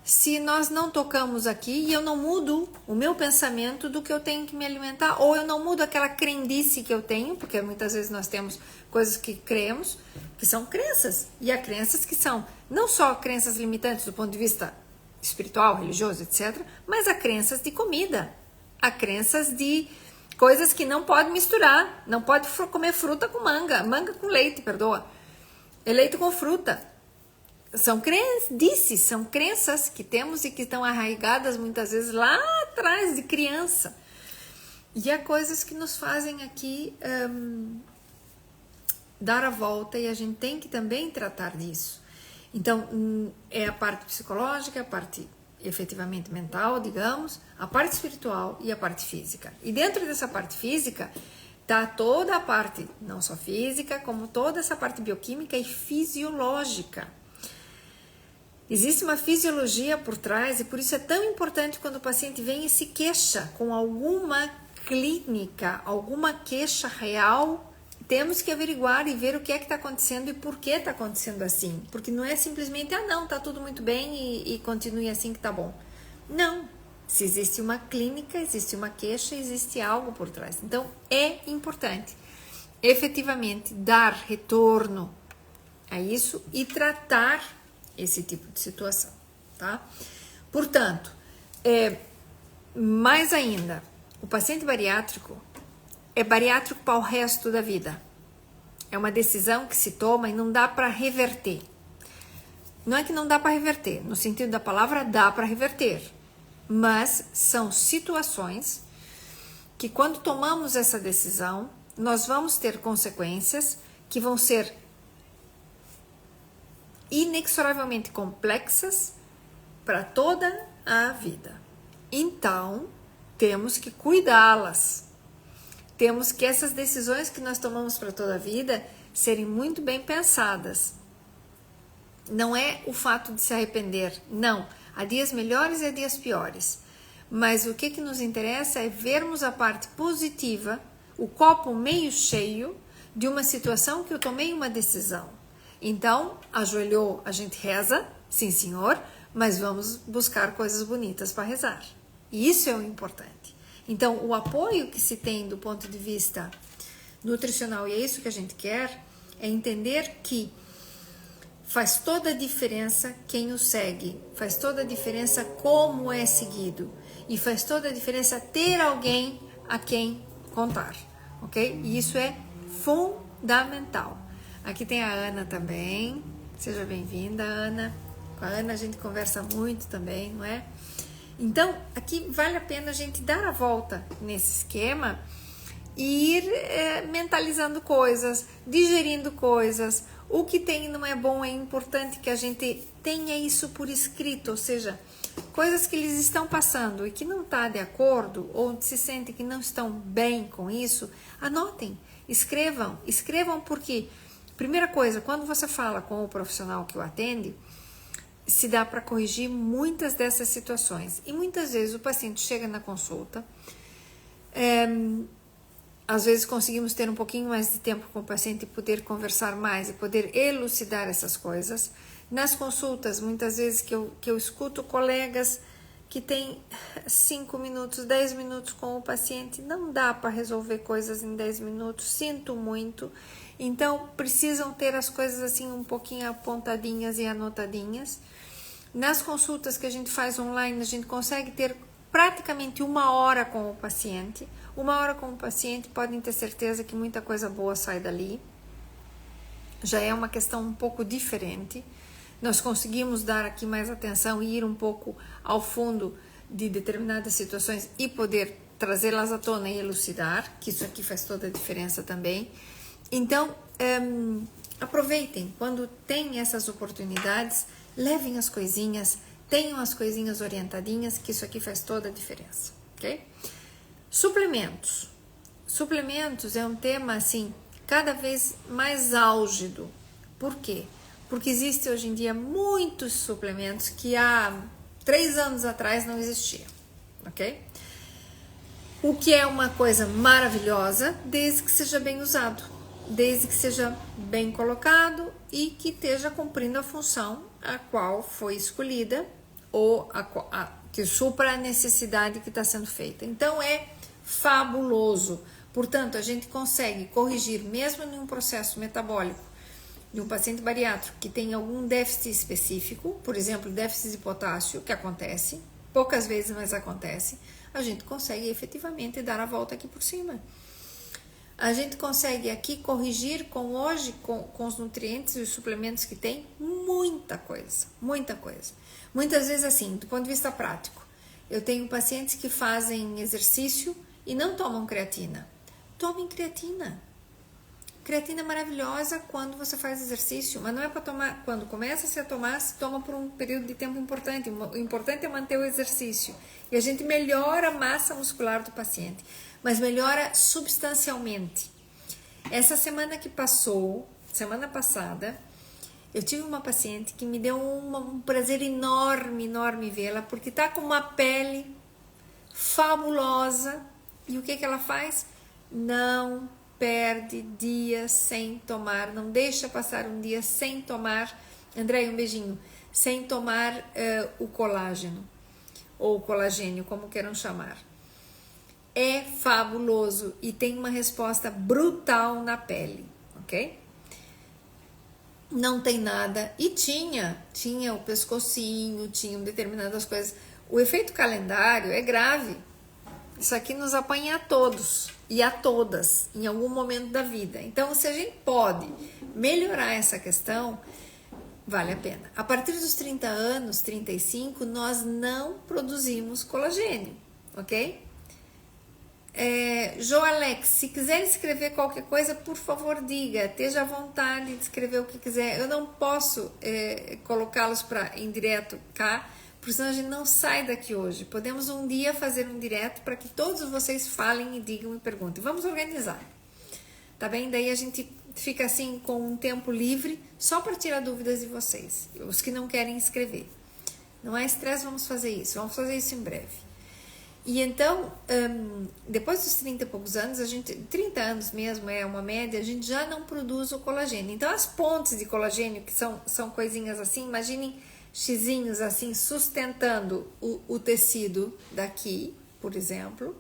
se nós não tocamos aqui e eu não mudo o meu pensamento do que eu tenho que me alimentar, ou eu não mudo aquela crendice que eu tenho, porque muitas vezes nós temos coisas que cremos, que são crenças, e há crenças que são não só crenças limitantes do ponto de vista espiritual, religioso, etc., mas há crenças de comida. Há crenças de coisas que não pode misturar. Não pode comer fruta com manga com leite, perdoa. É leite com fruta. São crendices, são crenças que temos e que estão arraigadas muitas vezes lá atrás de criança. E há coisas que nos fazem aqui dar a volta e a gente tem que também tratar disso. Então, é a parte psicológica, a parte efetivamente mental, digamos, a parte espiritual e a parte física. E dentro dessa parte física está toda a parte, não só física, como toda essa parte bioquímica e fisiológica. Existe uma fisiologia por trás e por isso é tão importante quando o paciente vem e se queixa com alguma clínica, alguma queixa real. Temos que averiguar e ver o que é que está acontecendo e por que está acontecendo assim. Porque não é simplesmente, não, está tudo muito bem e continue assim que está bom. Não. Se existe uma clínica, existe uma queixa, existe algo por trás. Então, é importante, efetivamente, dar retorno a isso e tratar esse tipo de situação, tá? Portanto, mais ainda, o paciente bariátrico é bariátrico para o resto da vida. É uma decisão que se toma e não dá para reverter. Não é que não dá para reverter, no sentido da palavra dá para reverter, mas são situações que quando tomamos essa decisão, nós vamos ter consequências que vão ser inexoravelmente complexas para toda a vida. Então, temos que cuidá-las. Temos que essas decisões que nós tomamos para toda a vida serem muito bem pensadas. Não é o fato de se arrepender, não. Há dias melhores e há dias piores. Mas o que nos interessa é vermos a parte positiva, o copo meio cheio de uma situação que eu tomei uma decisão. Então, ajoelhou, a gente reza, sim senhor, mas vamos buscar coisas bonitas para rezar. E isso é o importante. Então, o apoio que se tem do ponto de vista nutricional, e é isso que a gente quer, é entender que faz toda a diferença quem o segue, faz toda a diferença como é seguido, e faz toda a diferença ter alguém a quem contar, ok? E isso é fundamental. Aqui tem a Ana também, seja bem-vinda, Ana. Com a Ana a gente conversa muito também, não é? Então, aqui vale a pena a gente dar a volta nesse esquema e ir mentalizando coisas, digerindo coisas. O que tem e não é bom, é importante que a gente tenha isso por escrito, ou seja, coisas que eles estão passando e que não está de acordo ou se sentem que não estão bem com isso, anotem, escrevam porque, primeira coisa, quando você fala com o profissional que o atende, se dá para corrigir muitas dessas situações. E muitas vezes o paciente chega na consulta, às vezes conseguimos ter um pouquinho mais de tempo com o paciente e poder conversar mais e poder elucidar essas coisas. Nas consultas, muitas vezes que eu escuto colegas que têm 5 minutos, 10 minutos com o paciente, não dá para resolver coisas em 10 minutos, sinto muito. Então, precisam ter as coisas assim um pouquinho apontadinhas e anotadinhas. Nas consultas que a gente faz online, a gente consegue ter praticamente 1 hora com o paciente. 1 hora com o paciente, podem ter certeza que muita coisa boa sai dali. Já é uma questão um pouco diferente. Nós conseguimos dar aqui mais atenção e ir um pouco ao fundo de determinadas situações e poder trazê-las à tona e elucidar, que isso aqui faz toda a diferença também. Então, aproveitem, quando tem essas oportunidades, levem as coisinhas, tenham as coisinhas orientadinhas, que isso aqui faz toda a diferença, ok? Suplementos. Suplementos é um tema, assim, cada vez mais álgido. Por quê? Porque existe hoje em dia muitos suplementos que há 3 anos atrás não existiam, ok? O que é uma coisa maravilhosa, desde que seja bem usado, desde que seja bem colocado e que esteja cumprindo a função a qual foi escolhida ou que supra a necessidade que está sendo feita. Então, é fabuloso. Portanto, a gente consegue corrigir, mesmo em um processo metabólico, de um paciente bariátrico que tem algum déficit específico, por exemplo, déficit de potássio, que acontece, poucas vezes, mas acontece, a gente consegue efetivamente dar a volta aqui por cima. A gente consegue aqui corrigir com os nutrientes e os suplementos que tem, muita coisa, muita coisa. Muitas vezes assim, do ponto de vista prático, eu tenho pacientes que fazem exercício e não tomam creatina. Tomem creatina. Creatina é maravilhosa quando você faz exercício, mas não é para tomar, quando começa-se a tomar, se toma por um período de tempo importante. O importante é manter o exercício. E a gente melhora a massa muscular do paciente, mas melhora substancialmente. Essa semana que passou, semana passada, eu tive uma paciente que me deu um prazer enorme, enorme vê-la, porque tá com uma pele fabulosa. E o que ela faz? Não perde dias sem tomar, não deixa passar um dia sem tomar, André, um beijinho, sem tomar o colágeno, ou colagênio, como queiram chamar. É fabuloso e tem uma resposta brutal na pele, ok? Não tem nada, e tinha o pescocinho, tinham determinadas coisas. O efeito calendário é grave. Isso aqui nos apanha a todos e a todas em algum momento da vida. Então, se a gente pode melhorar essa questão, vale a pena. A partir dos 30 anos, 35, nós não produzimos colagênio, ok? Joalex, se quiser escrever qualquer coisa, por favor diga, esteja à vontade de escrever o que quiser. Eu não posso colocá-los em direto cá, porque senão a gente não sai daqui hoje. Podemos um dia fazer um direto para que todos vocês falem e digam e perguntem. Vamos organizar, tá bem? Daí a gente fica assim com um tempo livre só para tirar dúvidas de vocês, os que não querem escrever. Não é estresse, vamos fazer isso em breve. E então, depois dos 30 e poucos anos, 30 anos mesmo é uma média, a gente já não produz o colagênio. Então, as pontes de colagênio, que são coisinhas assim, imaginem xizinhos assim, sustentando o tecido daqui, por exemplo,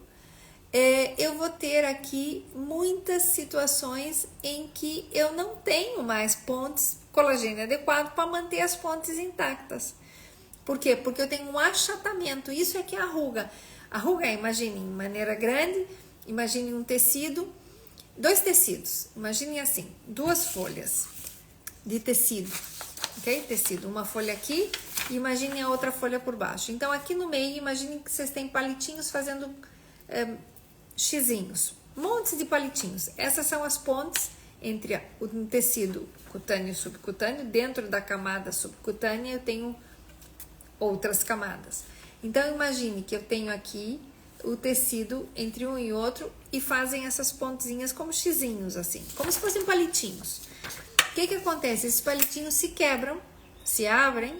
eu vou ter aqui muitas situações em que eu não tenho mais pontes colagênio adequado para manter as pontes intactas. Por quê? Porque eu tenho um achatamento, isso é que é arruga. Arruga, imagine em maneira grande, imagine um tecido, 2 tecidos, imagine assim, 2 folhas de tecido, ok? Tecido, uma folha aqui e imagine a outra folha por baixo. Então aqui no meio, imagine que vocês têm palitinhos fazendo xizinhos, montes de palitinhos. Essas são as pontes entre o tecido cutâneo e subcutâneo. Dentro da camada subcutânea eu tenho outras camadas. Então, imagine que eu tenho aqui o tecido entre um e outro e fazem essas pontezinhas como xizinhos, assim, como se fossem palitinhos. O que acontece? Esses palitinhos se quebram, se abrem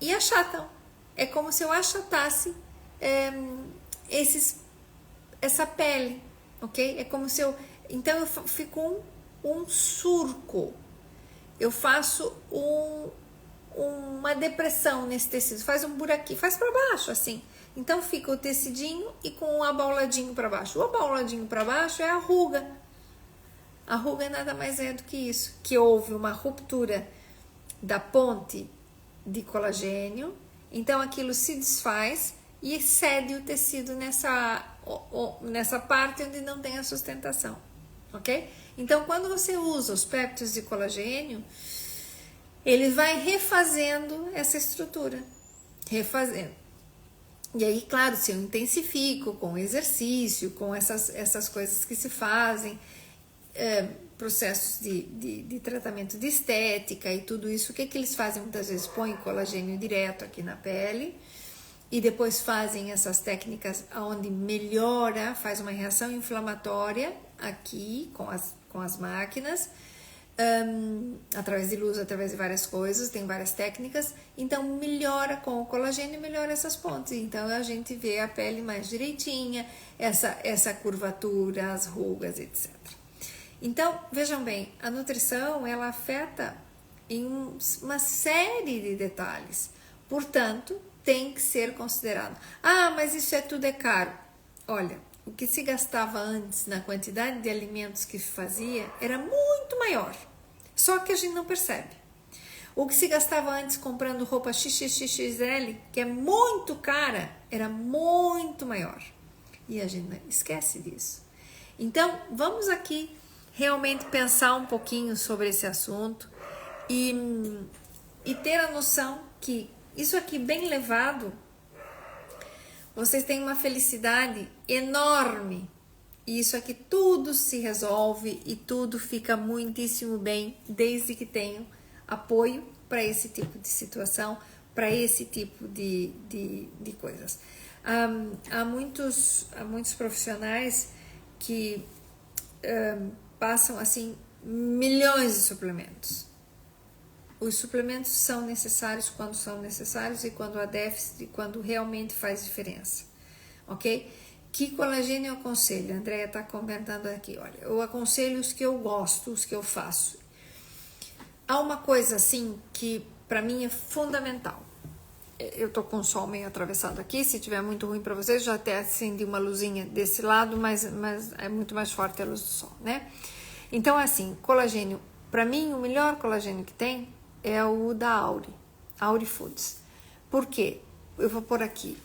e achatam. É como se eu achatasse essa pele, ok? É como se eu... Então, eu fico um surco. Eu faço uma depressão nesse tecido, faz um buraquinho, faz para baixo assim, então fica o tecidinho e com um abauladinho para baixo. O abauladinho para baixo é a ruga. A ruga nada mais é do que isso, que houve uma ruptura da ponte de colagênio, então aquilo se desfaz e cede o tecido nessa parte onde não tem a sustentação, ok? Então quando você usa os péptidos de colagênio, ele vai refazendo essa estrutura, refazendo. E aí, claro, se eu intensifico com exercício, com essas coisas que se fazem, processos de tratamento de estética e tudo isso, o que eles fazem? Muitas vezes põem colagênio direto aqui na pele e depois fazem essas técnicas onde melhora, faz uma reação inflamatória aqui com as máquinas, através de luz, através de várias coisas, tem várias técnicas, então melhora com o colagênio, melhora essas pontes, então a gente vê a pele mais direitinha, essa curvatura, as rugas, etc. Então, vejam bem, a nutrição, ela afeta em uma série de detalhes, portanto, tem que ser considerado. Ah, mas isso tudo é caro. Olha, o que se gastava antes na quantidade de alimentos que se fazia era muito maior, só que a gente não percebe. O que se gastava antes comprando roupa XXXL, que é muito cara, era muito maior. E a gente esquece disso. Então, vamos aqui realmente pensar um pouquinho sobre esse assunto e ter a noção que isso aqui bem levado, vocês têm uma felicidade enorme E isso aqui tudo se resolve e tudo fica muitíssimo bem, desde que tenham apoio para esse tipo de situação, para esse tipo de coisas. Há muitos profissionais que passam assim milhões de suplementos. Os suplementos são necessários quando são necessários e quando há déficit e quando realmente faz diferença, ok? Que colagênio eu aconselho? A Andrea está comentando aqui, olha, eu aconselho os que eu gosto, os que eu faço. Há uma coisa assim que para mim é fundamental. Eu tô com o sol meio atravessado aqui, se tiver muito ruim para vocês, já até acendi uma luzinha desse lado, mas é muito mais forte a luz do sol, né? Então, assim, colagênio, para mim, o melhor colagênio que tem é o da Auri Foods. Por quê? Eu vou pôr aqui.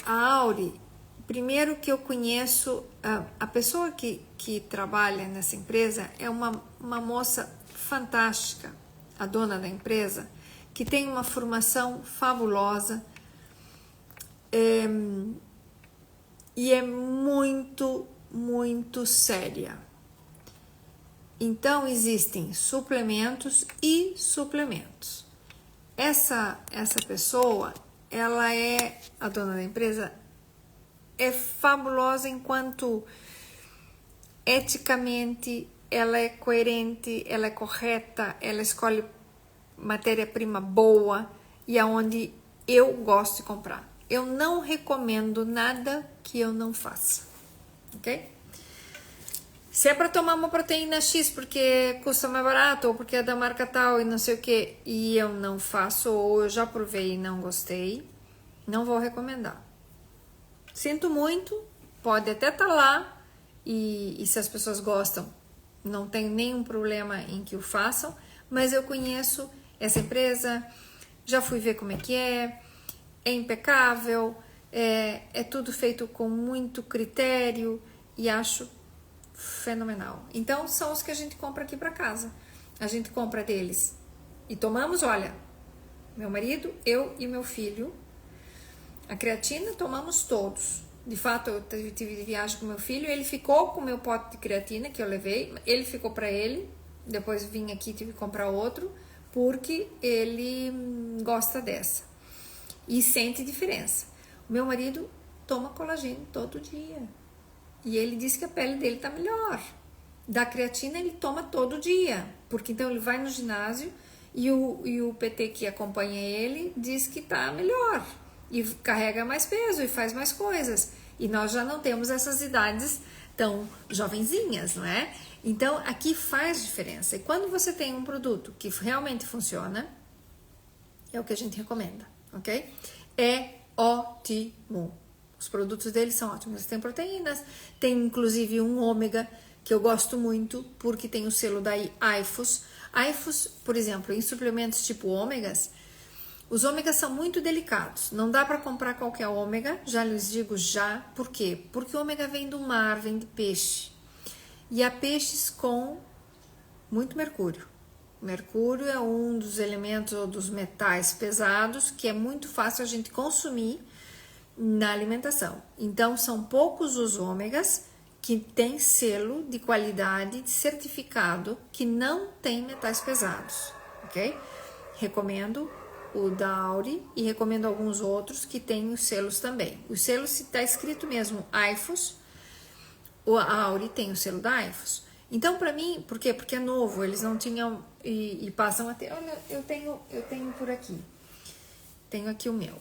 A Auri, primeiro que eu conheço, a pessoa que trabalha nessa empresa é uma moça fantástica, a dona da empresa, que tem uma formação fabulosa e é muito, muito séria. Então, existem suplementos e suplementos. Essa pessoa, ela é, a dona da empresa, é fabulosa enquanto eticamente ela é coerente, ela é correta, ela escolhe matéria-prima boa e aonde eu gosto de comprar. Eu não recomendo nada que eu não faça, ok? Se é para tomar uma proteína X porque custa mais barato ou porque é da marca tal e não sei o que e eu não faço ou eu já provei e não gostei, não vou recomendar. Sinto muito, pode até estar lá e se as pessoas gostam, não tem nenhum problema em que o façam, mas eu conheço essa empresa, já fui ver como é que é impecável, é tudo feito com muito critério e acho fenomenal. Então são os que a gente compra aqui para casa. A gente compra deles e tomamos, olha, meu marido, eu e meu filho. A creatina tomamos todos. De fato, eu tive viagem com meu filho, ele ficou com o meu pote de creatina que eu levei, ele ficou para ele, depois vim aqui e tive que comprar outro, porque ele gosta dessa e sente diferença. O meu marido toma colagênio todo dia e ele diz que a pele dele tá melhor. Da creatina ele toma todo dia, porque então ele vai no ginásio e o PT que acompanha ele diz que tá melhor e carrega mais peso e faz mais coisas. E nós já não temos essas idades tão jovenzinhas, não é? Então, aqui faz diferença. E quando você tem um produto que realmente funciona, é o que a gente recomenda, ok? É ótimo. Os produtos deles são ótimos. Tem proteínas, tem inclusive um ômega, que eu gosto muito, porque tem o selo da IFOS. IFOS, por exemplo, em suplementos tipo ômegas, os ômegas são muito delicados, não dá para comprar qualquer ômega, já lhes digo já, por quê? Porque o ômega vem do mar, vem de peixe, e há peixes com muito mercúrio. Mercúrio é um dos elementos ou dos metais pesados que é muito fácil a gente consumir na alimentação. Então, são poucos os ômegas que têm selo de qualidade, de certificado, que não tem metais pesados, ok? Recomendo o da Auri e recomendo alguns outros que têm os selos também. Os selos, está escrito mesmo IFOS, a Auri tem o selo da IFOS. Então, para mim, por quê? Porque é novo, eles não tinham e passam até. Olha, eu tenho por aqui, tenho aqui o meu.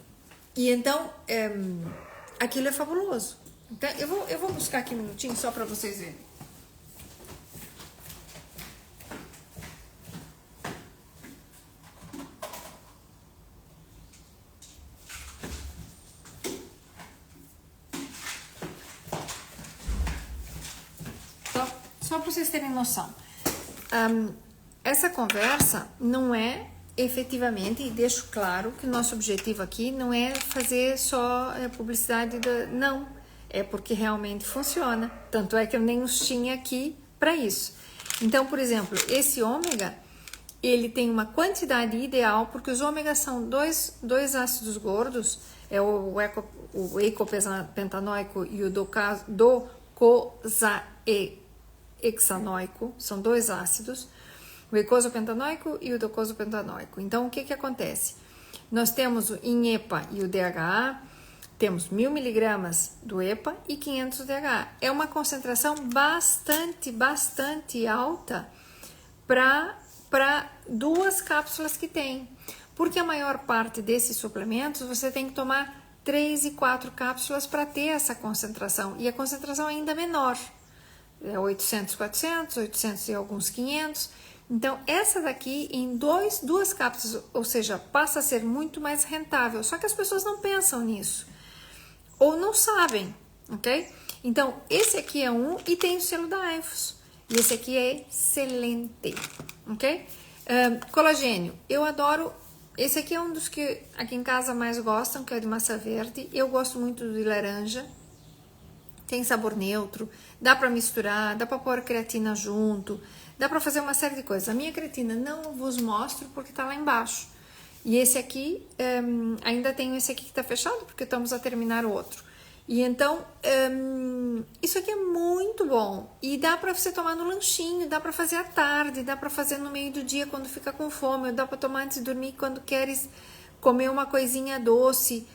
E então, aquilo é fabuloso. Então, eu vou buscar aqui um minutinho só para vocês verem. Só para vocês terem noção. Essa conversa não é efetivamente, e deixo claro que o nosso objetivo aqui não é fazer só publicidade, não, é porque realmente funciona, tanto é que eu nem os tinha aqui para isso. Então, por exemplo, esse ômega, ele tem uma quantidade ideal, porque os ômegas são dois ácidos gordos, é o eicopentanoico e o docosahexanoico, são 2 ácidos, o eicosapentanoico e o docosapentanoico. Então, o que acontece? Nós temos o INEPA e o DHA, temos 1000 miligramas do EPA e 500 do DHA. É uma concentração bastante alta para 2 cápsulas que tem. Porque a maior parte desses suplementos você tem que tomar 3 e 4 cápsulas para ter essa concentração. E a concentração é ainda menor. É 800, 400, 800 e alguns 500. Então, essa daqui em 2 cápsulas, ou seja, passa a ser muito mais rentável. Só que as pessoas não pensam nisso. Ou não sabem, ok? Então, esse aqui é um e tem o selo da EFOS. E esse aqui é excelente, ok? Colagênio, eu adoro. Esse aqui é um dos que aqui em casa mais gostam, que é de massa verde. Eu gosto muito de laranja. Tem sabor neutro, dá para misturar, dá para pôr creatina junto, dá para fazer uma série de coisas. A minha creatina não vos mostro porque tá lá embaixo. E esse aqui, ainda tenho esse aqui que tá fechado porque estamos a terminar o outro. E então, isso aqui é muito bom. E dá para você tomar no lanchinho, dá para fazer à tarde, dá para fazer no meio do dia quando fica com fome, dá para tomar antes de dormir quando queres comer uma coisinha doce,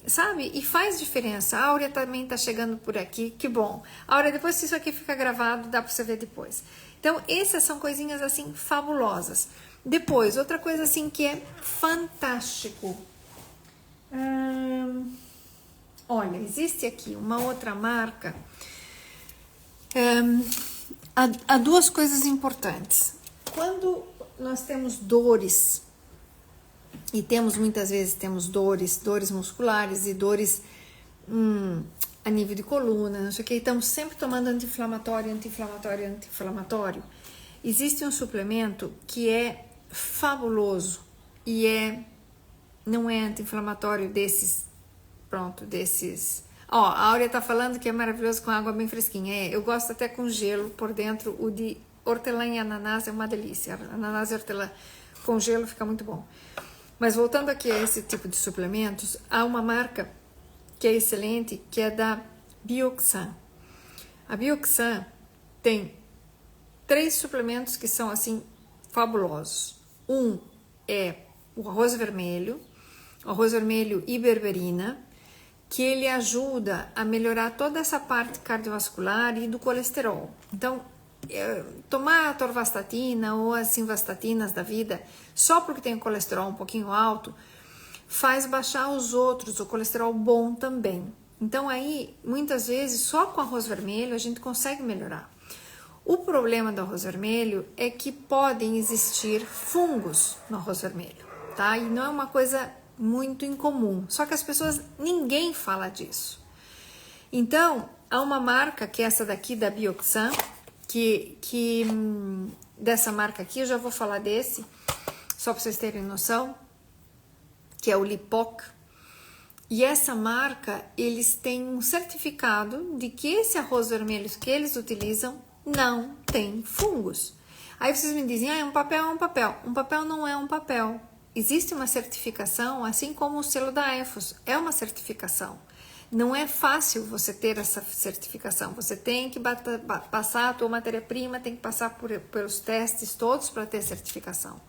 sabe? E faz diferença. A Áurea também tá chegando por aqui, que bom. Áurea, depois se isso aqui fica gravado, dá para você ver depois. Então, essas são coisinhas assim fabulosas. Depois, outra coisa assim que é fantástico. Olha, existe aqui uma outra marca. Há 2 coisas importantes. Quando nós temos dores, e muitas vezes temos dores musculares e dores a nível de coluna, não sei o que, estamos sempre tomando anti-inflamatório. Existe um suplemento que é fabuloso e não é anti-inflamatório desses. A Áurea tá falando que é maravilhoso com água bem fresquinha. Eu gosto até com gelo por dentro. O de hortelã e ananás é uma delícia. Ananás e hortelã com gelo fica muito bom. Mas voltando aqui a esse tipo de suplementos, há uma marca que é excelente, que é da Bioxan. A Bioxan tem 3 suplementos que são assim fabulosos. Um é o arroz vermelho e berberina, que ele ajuda a melhorar toda essa parte cardiovascular e do colesterol. Então, tomar a atorvastatina ou as simvastatinas da vida, só porque tem o colesterol um pouquinho alto, faz baixar os outros, o colesterol bom também. Então, aí, muitas vezes, só com arroz vermelho a gente consegue melhorar. O problema do arroz vermelho é que podem existir fungos no arroz vermelho, tá? E não é uma coisa muito incomum, só que ninguém fala disso. Então, há uma marca que é essa daqui da Bioxan, dessa marca aqui, eu já vou falar desse, só para vocês terem noção, que é o Lipoc. E essa marca, eles têm um certificado de que esse arroz vermelho que eles utilizam não tem fungos. Aí vocês me dizem, um papel é um papel. Um papel não é um papel. Existe uma certificação, assim como o selo da EFOS, é uma certificação. Não é fácil você ter essa certificação. Você tem que passar a tua matéria-prima, tem que passar pelos testes todos para ter certificação.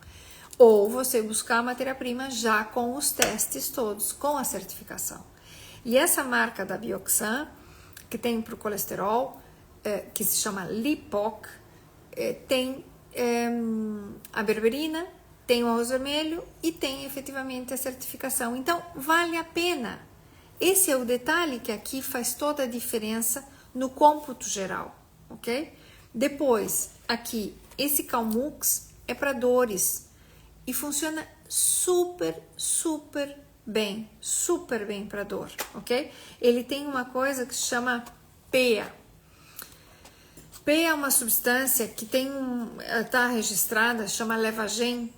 Ou você buscar a matéria-prima já com os testes todos, com a certificação. E essa marca da Bioxan, que tem para o colesterol, que se chama Lipoc, tem a berberina, tem o arroz vermelho e tem efetivamente a certificação. Então, vale a pena. Esse é o detalhe que aqui faz toda a diferença no cômputo geral, ok? Depois, aqui, esse Calmux é para dores e funciona super bem para dor, ok? Ele tem uma coisa que se chama PEA. PEA é uma substância que está registrada, chama Levagen,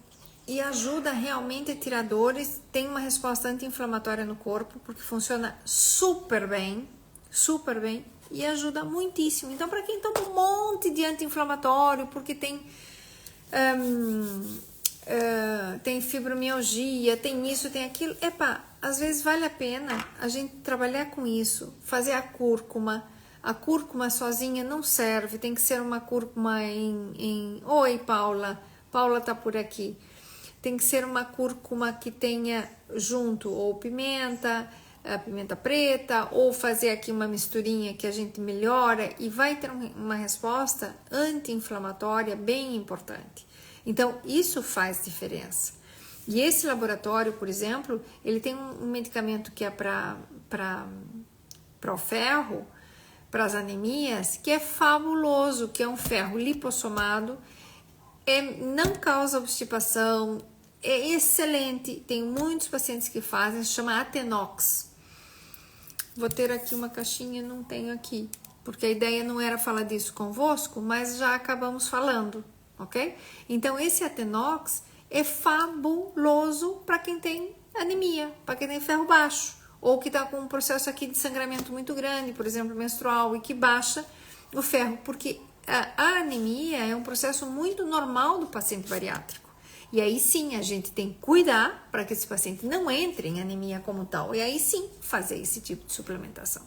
e ajuda realmente a tirar dores, tem uma resposta anti-inflamatória no corpo, porque funciona super bem, e ajuda muitíssimo. Então, para quem toma um monte de anti-inflamatório, porque tem fibromialgia, tem isso, tem aquilo, às vezes vale a pena a gente trabalhar com isso, fazer a cúrcuma, A cúrcuma sozinha não serve, tem que ser uma cúrcuma Oi, Paula. Paula tá por aqui. Tem que ser uma cúrcuma que tenha junto ou pimenta, a pimenta preta, ou fazer aqui uma misturinha que a gente melhora e vai ter uma resposta anti-inflamatória bem importante. Então, isso faz diferença. E esse laboratório, por exemplo, ele tem um medicamento que é para o ferro, para as anemias, que é fabuloso, que é um ferro lipossomado, não causa obstipação, é excelente, tem muitos pacientes que fazem, se chama Atenox. Vou ter aqui uma caixinha, não tenho aqui, porque a ideia não era falar disso convosco, mas já acabamos falando, ok? Então, esse Atenox é fabuloso para quem tem anemia, para quem tem ferro baixo, ou que está com um processo aqui de sangramento muito grande, por exemplo, menstrual, e que baixa o ferro, porque a anemia é um processo muito normal do paciente bariátrico. E aí sim, a gente tem que cuidar para que esse paciente não entre em anemia como tal, e aí sim, fazer esse tipo de suplementação.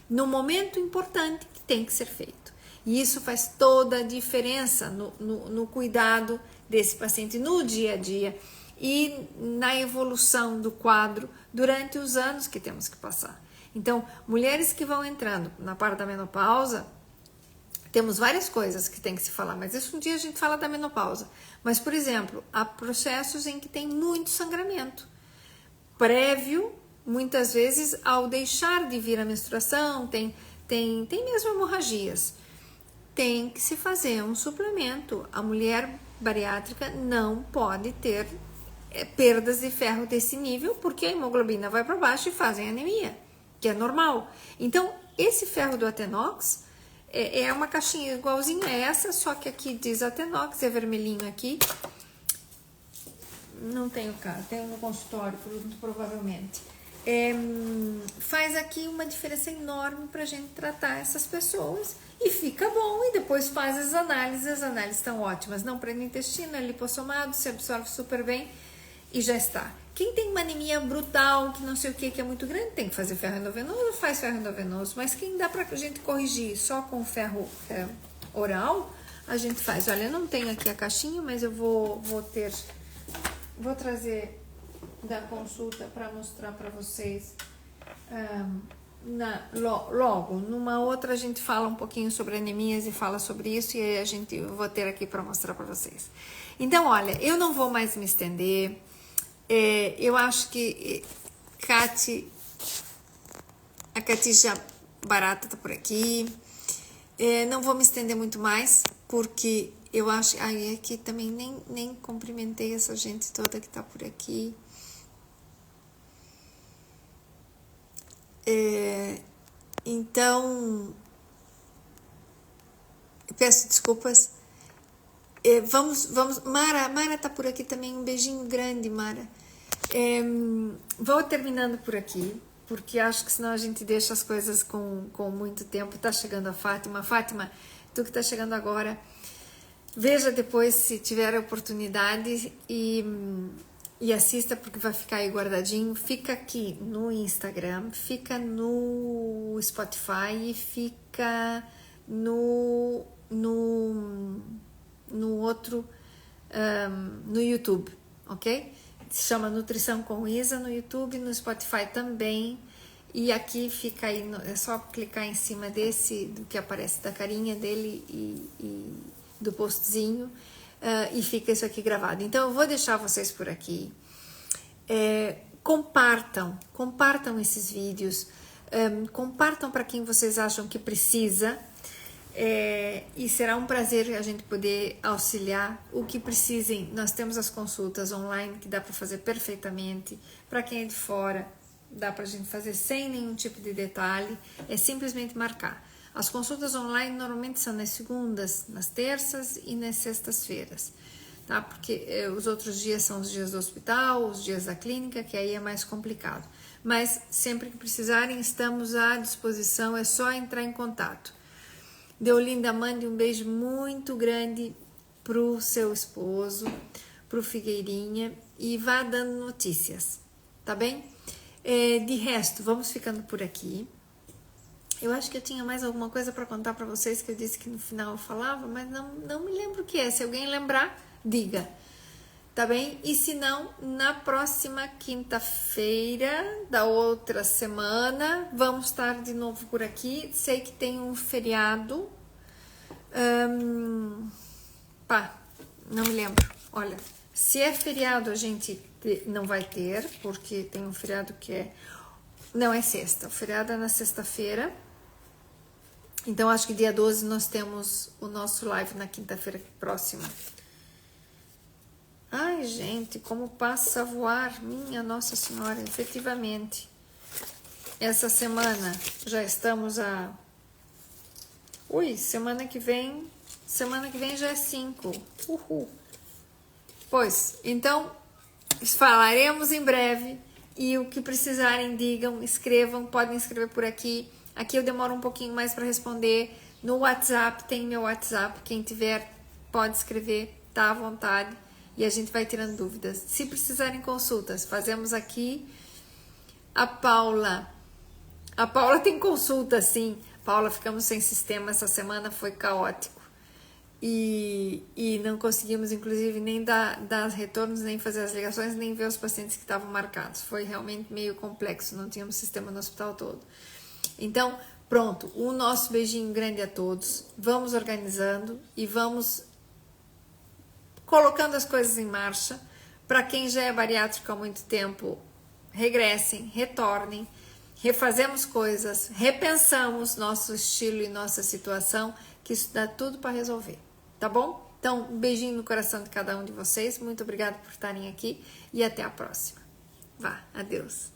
No momento importante que tem que ser feito. E isso faz toda a diferença no cuidado desse paciente no dia a dia e na evolução do quadro durante os anos que temos que passar. Então, mulheres que vão entrando na parte da menopausa, temos várias coisas que tem que se falar, mas isso um dia a gente fala da menopausa. Mas, por exemplo, há processos em que tem muito sangramento prévio, muitas vezes, ao deixar de vir a menstruação, tem mesmo hemorragias. Tem que se fazer um suplemento. A mulher bariátrica não pode ter perdas de ferro desse nível, porque a hemoglobina vai para baixo e fazem anemia, que é normal. Então, esse ferro do Atenox é uma caixinha igualzinha a essa, só que aqui diz Atenox, é vermelhinho aqui. Não tenho cá, tenho no consultório, provavelmente. Faz aqui uma diferença enorme para a gente tratar essas pessoas e fica bom, e depois faz as análises estão ótimas, não prende intestino, é lipossomado, se absorve super bem e já está. Quem tem uma anemia brutal, que não sei o que é muito grande, tem que fazer ferro endovenoso, faz ferro endovenoso, mas quem dá pra gente corrigir só com ferro oral, a gente faz. Olha, eu não tenho aqui a caixinha, mas eu vou trazer da consulta para mostrar para vocês logo. Numa outra a gente fala um pouquinho sobre anemias e fala sobre isso, e aí eu vou ter aqui para mostrar para vocês. Então, olha, eu não vou mais me estender. Eu acho que a Catija Barata tá por aqui. Não vou me estender muito mais, porque eu acho... aqui também nem cumprimentei essa gente toda que tá por aqui. Então, peço desculpas. Vamos, Mara tá por aqui também, um beijinho grande, Mara. Vou terminando por aqui, porque acho que senão a gente deixa as coisas com muito tempo. Tá chegando a Fátima. Fátima, tu que tá chegando agora, veja depois se tiver a oportunidade e assista, porque vai ficar aí guardadinho. Fica aqui no Instagram, fica no Spotify e fica no outro, no YouTube, ok? Se chama Nutrição com Isa no YouTube, no Spotify também. E aqui fica aí, é só clicar em cima do que aparece da carinha dele e do postzinho, e fica isso aqui gravado. Então eu vou deixar vocês por aqui. Compartam esses vídeos, compartam para quem vocês acham que precisa. E será um prazer a gente poder auxiliar o que precisem. Nós temos as consultas online que dá para fazer perfeitamente. Para quem é de fora, dá para a gente fazer sem nenhum tipo de detalhe, é simplesmente marcar. As consultas online normalmente são nas segundas, nas terças e nas sextas-feiras, tá? Porque os outros dias são os dias do hospital, os dias da clínica, que aí é mais complicado. Mas sempre que precisarem, estamos à disposição, é só entrar em contato. Deolinda, mande um beijo muito grande pro seu esposo, pro Figueirinha, e vá dando notícias, tá bem? De resto, vamos ficando por aqui. Eu acho que eu tinha mais alguma coisa para contar para vocês que eu disse que no final eu falava, mas não me lembro o que é. Se alguém lembrar, diga. Tá bem? E se não, na próxima quinta-feira da outra semana, vamos estar de novo por aqui. Sei que tem um feriado. Não me lembro. Olha, se é feriado a gente não vai ter, porque tem um feriado que é... Não, é sexta. O feriado é na sexta-feira. Então, acho que dia 12 nós temos o nosso live na quinta-feira próxima. Ai, gente, como passa a voar, minha Nossa Senhora, efetivamente. Essa semana já estamos a... semana que vem já é 5. Uhul. Pois, então, falaremos em breve e o que precisarem, digam, escrevam, podem escrever por aqui. Aqui eu demoro um pouquinho mais para responder. No WhatsApp, tem meu WhatsApp. Quem tiver, pode escrever, tá à vontade. E a gente vai tirando dúvidas. Se precisarem consultas, fazemos aqui. A Paula tem consulta, sim. Paula, ficamos sem sistema essa semana, foi caótico. E não conseguimos, inclusive, nem dar retornos, nem fazer as ligações, nem ver os pacientes que estavam marcados. Foi realmente meio complexo, não tínhamos sistema no hospital todo. Então, pronto, o nosso beijinho grande a todos. Vamos organizando e vamos colocando as coisas em marcha. Para quem já é bariátrico há muito tempo, regressem, retornem, refazemos coisas, repensamos nosso estilo e nossa situação, que isso dá tudo para resolver, tá bom? Então, um beijinho no coração de cada um de vocês. Muito obrigada por estarem aqui e até a próxima. Vá, adeus.